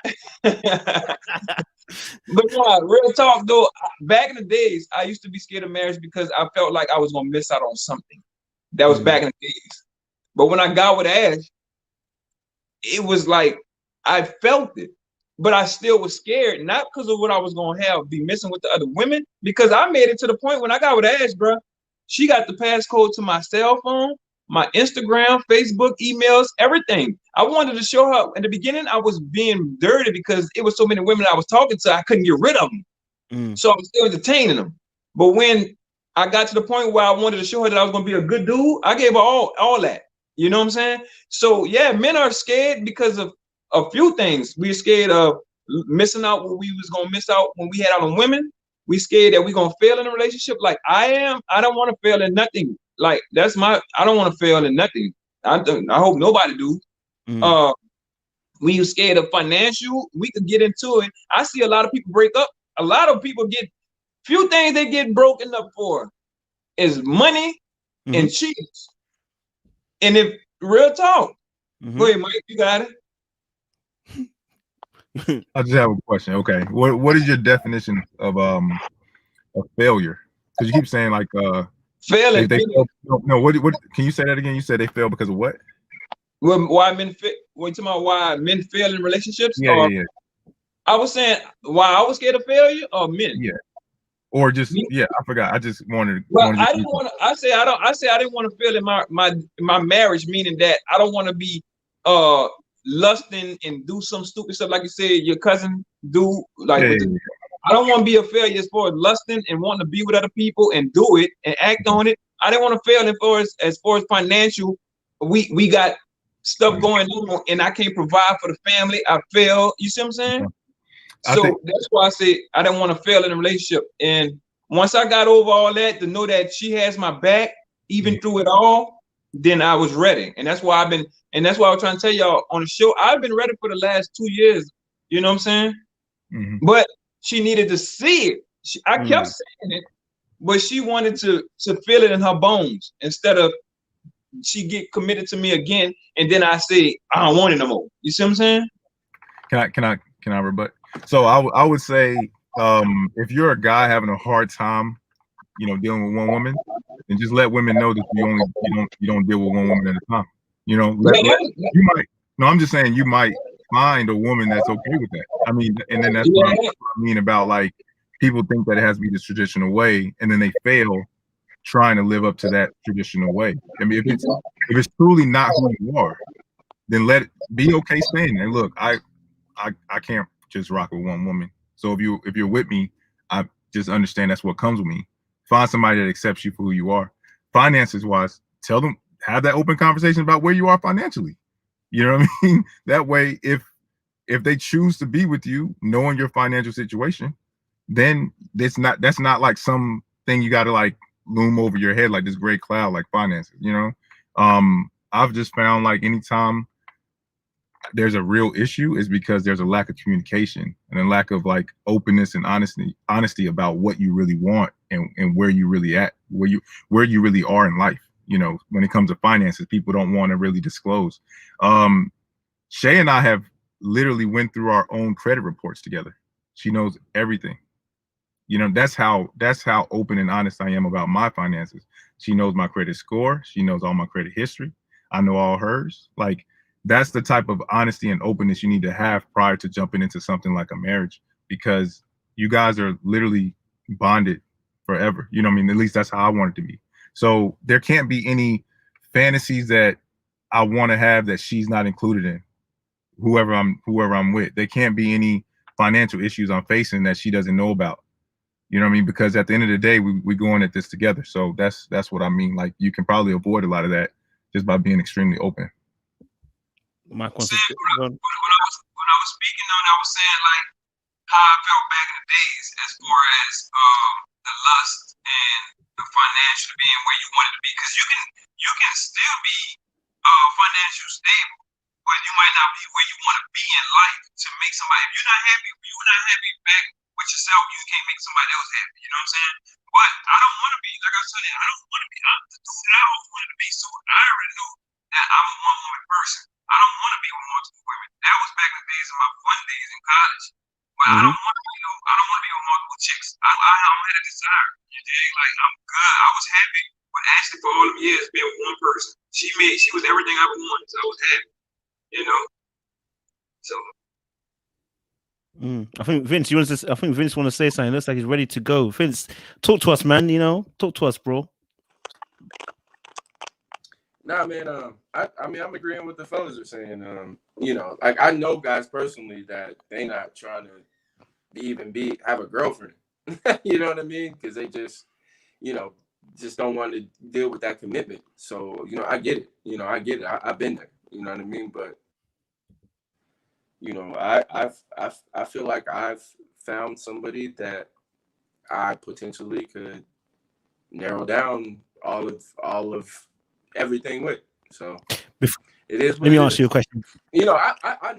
But yeah, real talk though, back in the days, I used to be scared of marriage because I felt like I was gonna miss out on something. That was back in the days. But when I got with Ash, it was like I felt it, but I still was scared, not because of what I was gonna be missing with the other women, because I made it to the point when I got with Ash, bro. She got the passcode to my cell phone, my Instagram, Facebook, emails, everything. I wanted to show her. In the beginning, I was being dirty because it was so many women I was talking to, I couldn't get rid of them. So I was still entertaining them. But when I got to the point where I wanted to show her that I was gonna be a good dude, I gave her all that. You know what I'm saying? So yeah, men are scared because of a few things. We're scared of missing out what we was gonna miss out when we had out on women. We scared that we're gonna fail in a relationship like I am. I don't want to fail in nothing. Like I don't want to fail in nothing. I hope nobody do. We scared of financial. We could get into it. I see a lot of people break up. A lot of people get few things they get broken up for is money and cheats. And if real talk, go ahead, Mike, you got it. I just have a question. Okay, what is your definition of failure? Because you keep saying like failing. No, what can you say that again? You said they fail because of what? Why men fail? What you talking about? Why men fail in relationships? Yeah. I was saying why I was scared of failure or men. Yeah. Or just I forgot. I just wanted. Well, I didn't want to. I say I didn't want to fail in my marriage, meaning that I don't want to be lusting and do some stupid stuff like you said your cousin do. Like I don't want to be a failure as far as lusting and wanting to be with other people and do it and act on it. I didn't want to fail as far as financial. We got stuff going on and I can't provide for the family. I fail. You see what I'm saying? So that's why I say I didn't want to fail in a relationship. And once I got over all that, to know that she has my back, even through it all, then I was ready. And that's why that's why I was trying to tell y'all on the show, I've been ready for the last 2 years. You know what I'm saying? But she needed to see it. I kept saying it, but she wanted to feel it in her bones instead of she get committed to me again. And then I say, I don't want it no more. You see what I'm saying? Can I rebut? So I would say if you're a guy having a hard time, dealing with one woman, then just let women know that you don't deal with one woman at a time. You might. No, I'm just saying you might find a woman that's okay with that. I mean, and then that's what I mean about like people think that it has to be this traditional way, and then they fail trying to live up to that traditional way. I mean, if it's truly not who you are, then let it be okay saying, "Hey, look, I can't just rock with one woman. So if you're with me, I just understand that's what comes with me. Find somebody that accepts you for who you are. Finances wise, tell them, have that open conversation about where you are financially. You know what I mean? That way, if they choose to be with you, knowing your financial situation, then that's not like something you got to like loom over your head like this gray cloud like finances. I've just found like anytime there's a real issue is because there's a lack of communication and a lack of like openness and honesty about what you really want and where you really at, where you really are in life. When it comes to finances, people don't want to really disclose. Shay and I have literally went through our own credit reports together. She knows everything. That's how open and honest I am about my finances. She knows my credit score. She knows all my credit history. I know all hers. Like, that's the type of honesty and openness you need to have prior to jumping into something like a marriage, because you guys are literally bonded forever. You know what I mean? At least that's how I want it to be. So there can't be any fantasies that I want to have that she's not included in. Whoever I'm with, there can't be any financial issues I'm facing that she doesn't know about. You know what I mean? Because at the end of the day, we going at this together. So that's what I mean. Like, you can probably avoid a lot of that just by being extremely open. When I was speaking on, I was saying like how I felt back in the days as far as the lust and the financial being where you wanted to be, because you can still be financial stable, but you might not be where you want to be in life to make somebody. If you're not happy back with yourself, you can't make somebody else happy. You know what I'm saying? But I don't want to be, like I was telling you, I don't want to be. I'm the dude that I always wanted to be. So I already know that I'm a one-woman person. I don't want to be with multiple women. That was back in the days of my fun days in college. But I don't want to be with multiple chicks. I don't have a desire. You dig? Like, I'm good. I was happy with Ashley for all them years being with one person. She was everything I wanted. So I was happy. You know. So. I think Vince wants to say something. It looks like he's ready to go. Vince, talk to us, man. You know, talk to us, bro. Nah, man. I mean, I'm agreeing with the fellas are saying. You know, like, I know guys personally that they not trying to have a girlfriend. You know what I mean? Because they just, you know, just don't want to deal with that commitment. So, you know, I get it. You know, I get it. I've been there. You know what I mean? But, you know, I feel like I've found somebody that I potentially could narrow down all of everything with. So it is. Let me ask you a question. You know, I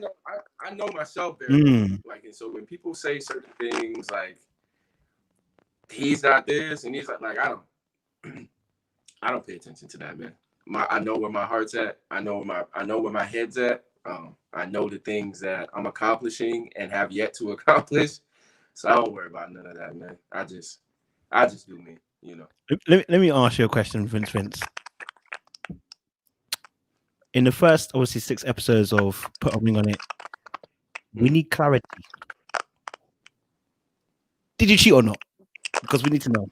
know myself very well. Like, and so when people say certain things like he's not this and he's like I don't pay attention to that, man. I know where my heart's at. I know where my head's at. I know the things that I'm accomplishing and have yet to accomplish. So I don't worry about none of that, man. I just do me, you know. Let me ask you a question, Vince. In the first, obviously, 6 episodes of Put a Ring on It, we need clarity. Did you cheat or not? Because we need to know.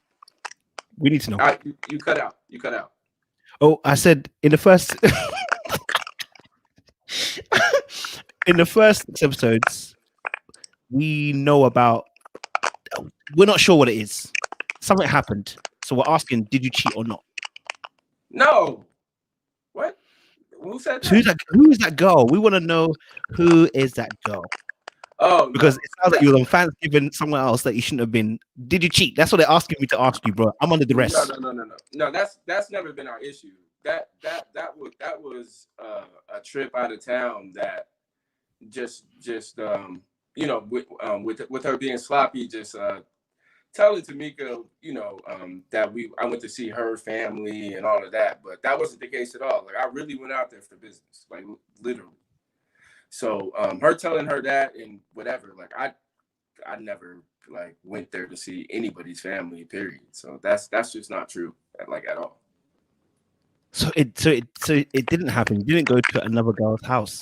We need to know. You cut out. You cut out. Oh, I said in the first in the first 6 episodes, we know about. We're not sure what it is. Something happened, so we're asking: did you cheat or not? No. What? Who said that? Who is that girl? We want to know who is that girl. Oh, because it sounds like you were on Thanksgiving somewhere else that you shouldn't have been. Did you cheat? That's what they're asking me to ask you, bro. I'm under duress. No. That's never been our issue. That was a trip out of town that just you know, with her being sloppy, just telling Tamika, you know, that I went to see her family and all of that, but that wasn't the case at all. Like, I really went out there for business, like, literally. So her telling her that and whatever, like, I never like went there to see anybody's family, period. So that's just not true, like, at all. So it didn't happen. You didn't go to another girl's house.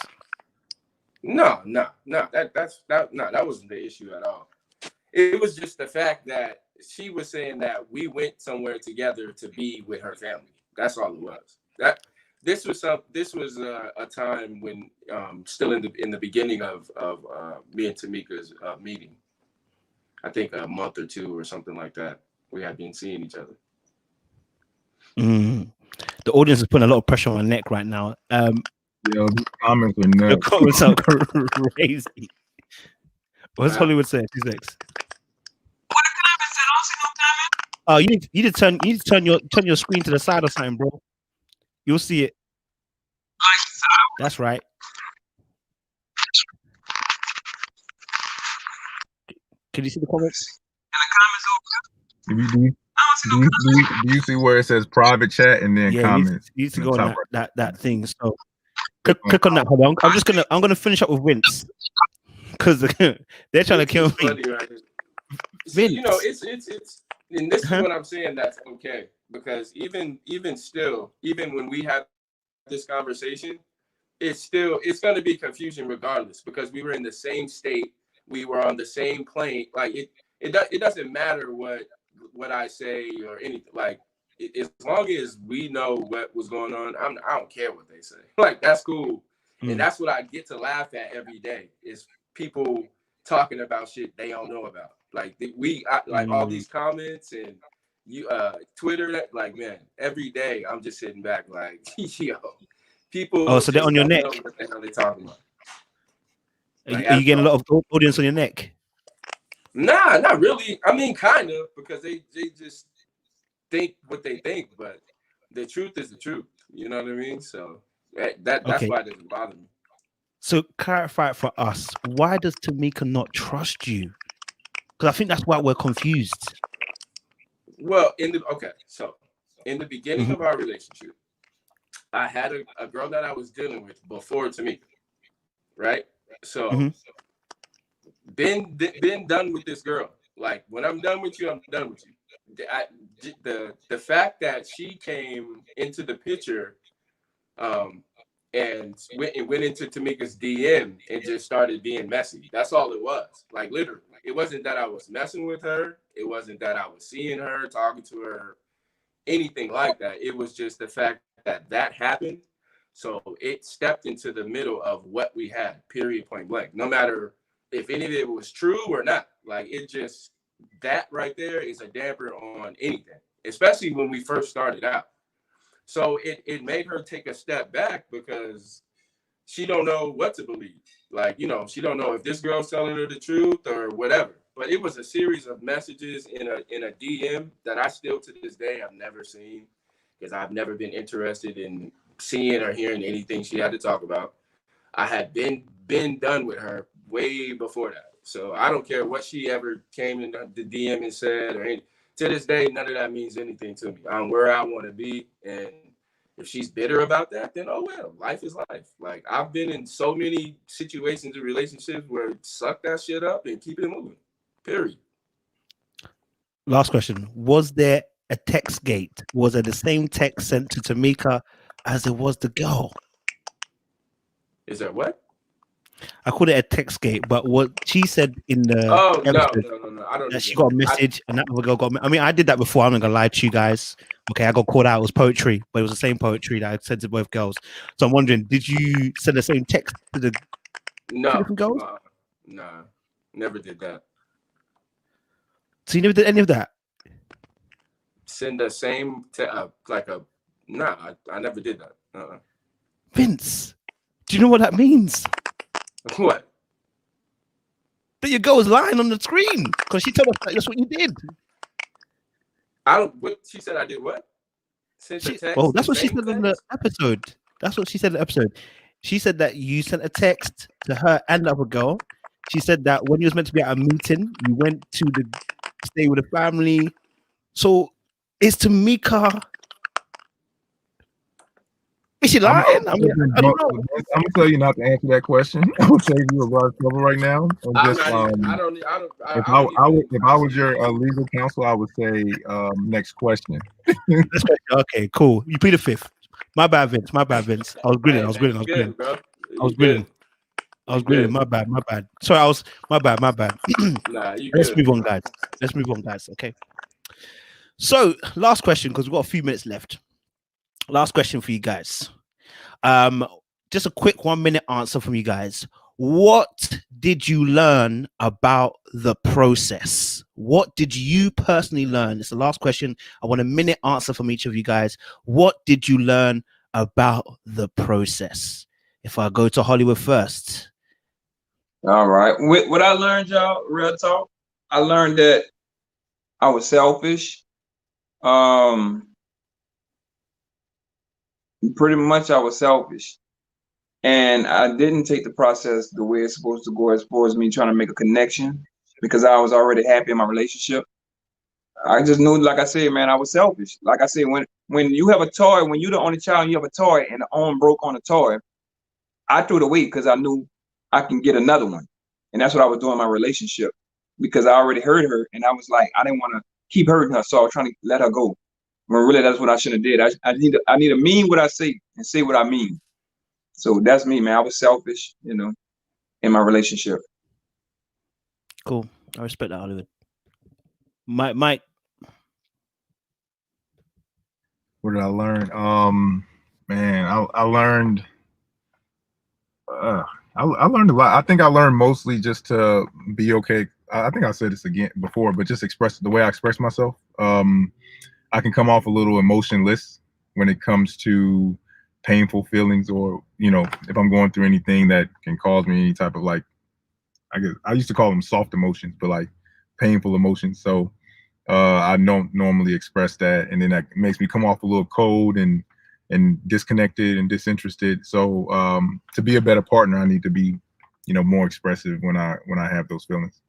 No. That wasn't the issue at all. It was just the fact that she was saying that we went somewhere together to be with her family. That's all it was. This was a time when still in the beginning of me and Tamika's meeting. I think a month or 2 or something like that. We had been seeing each other. The audience is putting a lot of pressure on my neck right now. Yo, these comments are nuts. The comments are crazy. What's Hollywood saying? Who's next? What the comment said? I don't see no comment. Oh, you need to turn your screen to the side or something, bro. You'll see it. That's right. Can you see the comments? In the comments over. Do you see where it says private chat and then comments? You need to go on that thing. So click on that. Hold on. I'm gonna finish up with Vince because they're trying to kill me. Right? Vince. You know, it's and this is what I'm saying. That's okay, because even still, even when we have this conversation, it's going to be confusion regardless, because we were in the same state, we were on the same plane. Like, it doesn't matter what what I say or anything. Like, as long as we know what was going on, I don't care what they say. Like, that's cool. And that's what I get to laugh at every day is people talking about shit they don't know about. Like, like all these comments and Twitter, that, like, man, every day I'm just sitting back like, yo, people. Oh, so they're on your neck. Know what the hell they talking about. Are you getting a lot of audience on your neck? Nah, not really. I mean, kind of, because they just think what they think, but the truth is the truth. You know what I mean? So that's why it doesn't bother me. So clarify it for us. Why does Tamika not trust you? Because I think that's why we're confused. Well, in the beginning of our relationship, I had a girl that I was dealing with before Tamika, right? So been done with this girl. Like, when I'm done with you, I'm done with you. The fact that she came into the picture, and went into Tamika's DM and just started being messy. That's all it was. Like, literally, it wasn't that I was messing with her. It wasn't that I was seeing her, talking to her, anything like that. It was just the fact that happened. So it stepped into the middle of what we had, period, point blank. No matter if any of it was true or not. Like, it just, that right there is a damper on anything, especially when we first started out. So it made her take a step back because she don't know what to believe. Like, you know, she don't know if this girl's telling her the truth or whatever. But it was a series of messages in a DM that I still to this day have never seen, because I've never been interested in seeing or hearing anything she had to talk about. I had been done with her way before that. So I don't care what she ever came in the DM and said or anything. To this day, none of that means anything to me. I'm where I want to be. And if she's bitter about that, then oh well, life is life. Like, I've been in so many situations and relationships where suck that shit up and keep it moving. Period. Last question. Was there a text gate? Was there the same text sent to Tamika as it was the girl? Is there what? I called it a text gate, but what she said in the episode, no. I don't know. She got a message and that other girl got. I mean, I did that before. I'm not gonna lie to you guys. Okay, I got called out. It was poetry, but it was the same poetry that I sent to both girls. So I'm wondering, did you send the same text to the different girls? Nah, never did that. So you never did any of that? Send the same I never did that. Vince, do you know what that means? What? That your girl was lying on the screen because she told us that's what you did. What she said I did what? That's what she said in the episode. That's what she said in the episode. She said that you sent a text to her and the other girl. She said that when you was meant to be at a meeting, you went to stay with the family. So is Tamika? Is she lying? I don't know. I'm gonna tell you not to answer that question. I'm gonna save you a lot of trouble right now. If I was your legal counsel, I would say next question. Okay, cool. You plead the fifth. My bad, Vince. I was grinning. I was grinning. My bad. Sorry, my bad. Let's move on, guys. Okay. So, last question, because we've got a few minutes left. Last question for you guys. Just a quick 1 minute answer from you guys. What did you learn about the process? What did you personally learn? It's the last question. I want a minute answer from each of you guys. What did you learn about the process? If I go to Hollywood first. All right. What I learned, y'all, real talk, I learned that I was selfish. Pretty much I was selfish. And I didn't take the process the way it's supposed to go as far as me trying to make a connection, because I was already happy in my relationship. I just knew, like I said, man, I was selfish. Like I said, when you have a toy, when you're the only child and you have a toy and the arm broke on a toy, I threw it away because I knew I can get another one. And that's what I was doing in my relationship, because I already hurt her and I was like, I didn't want to keep hurting her. So I was trying to let her go. When really that's what I should have did. I need to mean what I say and say what I mean. So that's me, man. I was selfish, in my relationship. Cool. I respect that, Hollywood. Mike. What did I learn? Man, I learned. I learned a lot. I think I learned mostly just to be okay. I think I said this again before, but just express the way I express myself. I can come off a little emotionless when it comes to painful feelings, or if I'm going through anything that can cause me any type of, like, I guess I used to call them soft emotions, but like painful emotions. So I don't normally express that, and then that makes me come off a little cold and disconnected and disinterested. So to be a better partner, I need to be, more expressive when I have those feelings.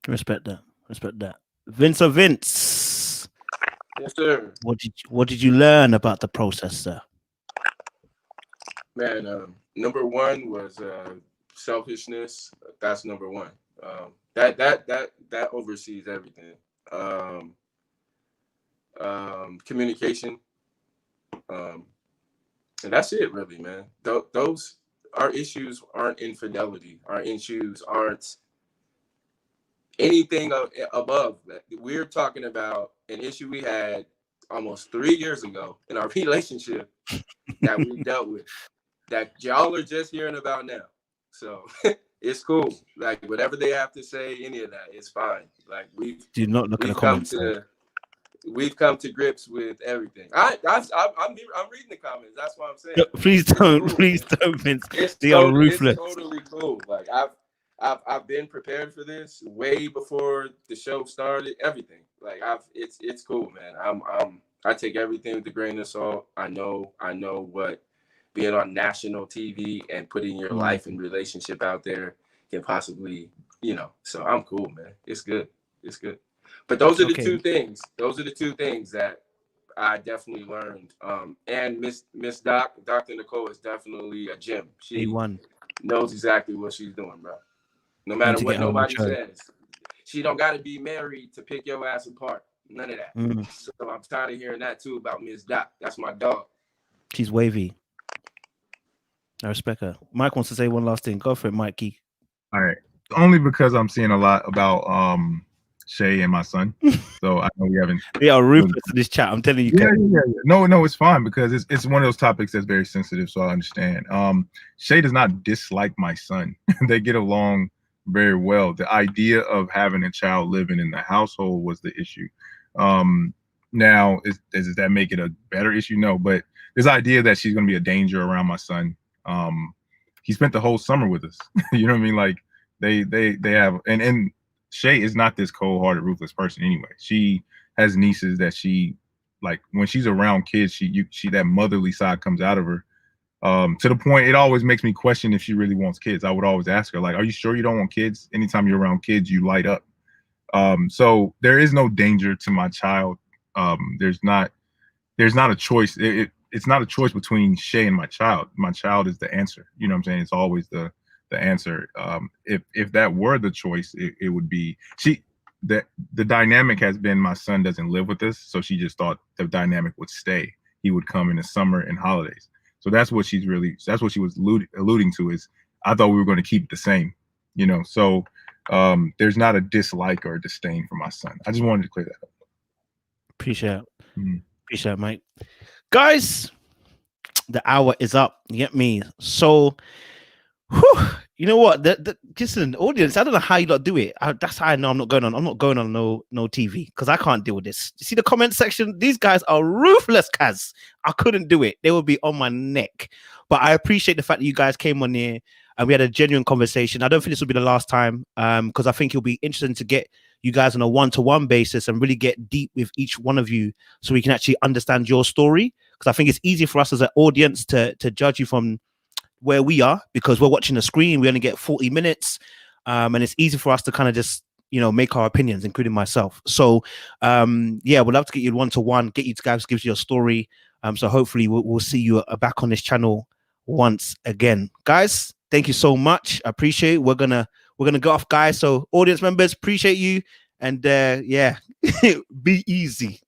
Respect that. Respect that. Vince. Yes, sir. What did you learn about the process, sir? Man, number one was selfishness. That's number one. That oversees everything. Communication. And that's it, really, man. Those our issues aren't infidelity. Our issues aren't anything above that. We're talking about an issue we had almost 3 years ago in our relationship that we dealt with, that y'all are just hearing about now. So it's cool. Like, whatever they have to say, any of that, it's fine. Like, do not look at the comments. We've come to grips with everything. I'm reading the comments. That's what I'm saying. No, please don't, cool, please don't, Vince. They are ruthless. It's totally cool. Like, I've been prepared for this way before the show started. Everything. Like, it's cool, man. I take everything with a grain of salt. I know what being on national TV and putting your life and relationship out there can possibly, So I'm cool, man. It's good. It's good. But those are the two things. Those are the two things that I definitely learned. And Miss Dr. Nicole is definitely a gem. She knows exactly what she's doing, bro. No matter what nobody says. She don't got to be married to pick your ass apart. None of that. So I'm tired of hearing that too about Miss Doc. That's my dog. She's wavy. I respect her. Mike wants to say one last thing. Go for it, Mikey. All right. Only because I'm seeing a lot about Shay and my son. So I know we haven't. They are ruthless in this chat. I'm telling you. Yeah. No, it's fine because it's one of those topics that's very sensitive. So I understand. Shay does not dislike my son. They get along very well. The idea of having a child living in the household was the issue. Now, does that make it a better issue? No, but this idea that she's going to be a danger around my son. He spent the whole summer with us. You know what I mean? Like they have, and Shay is not this cold-hearted, ruthless person anyway. She has nieces that she, like, when she's around kids, she that motherly side comes out of her. To the point, it always makes me question if she really wants kids. I would always ask her, like, are you sure you don't want kids? Anytime you're around kids, you light up. So there is no danger to my child. There's not a choice. It's not a choice between Shay and my child. My child is the answer. You know what I'm saying? It's always the answer. If that were the choice, it would be the dynamic has been my son doesn't live with us, so she just thought the dynamic would stay. He would come in the summer and holidays. So that's what she was alluding to, is I thought we were going to keep it the same, So there's not a dislike or a disdain for my son. I just wanted to clear that up. Appreciate it. Appreciate it, Mike. Guys, the hour is up. You get me? So, you know what? Listen, audience, I don't know how you lot do it. That's how I know I'm not going on no TV, because I can't deal with this. You see the comment section? These guys are ruthless, Kaz. I couldn't do it. They would be on my neck. But I appreciate the fact that you guys came on here and we had a genuine conversation. I don't think this will be the last time, because I think it'll be interesting to get you guys on a one-to-one basis and really get deep with each one of you so we can actually understand your story. Because I think it's easy for us as an audience to judge you from where we are, because we're watching the screen. We only get 40 minutes. And it's easy for us to kind of just, make our opinions, including myself. So, we'd love to get you one-to-one, get you to guys give you your story. So hopefully we'll see you back on this channel once again. Guys, thank you so much. I appreciate it. We're gonna go off, guys. So audience members, appreciate you. And be easy.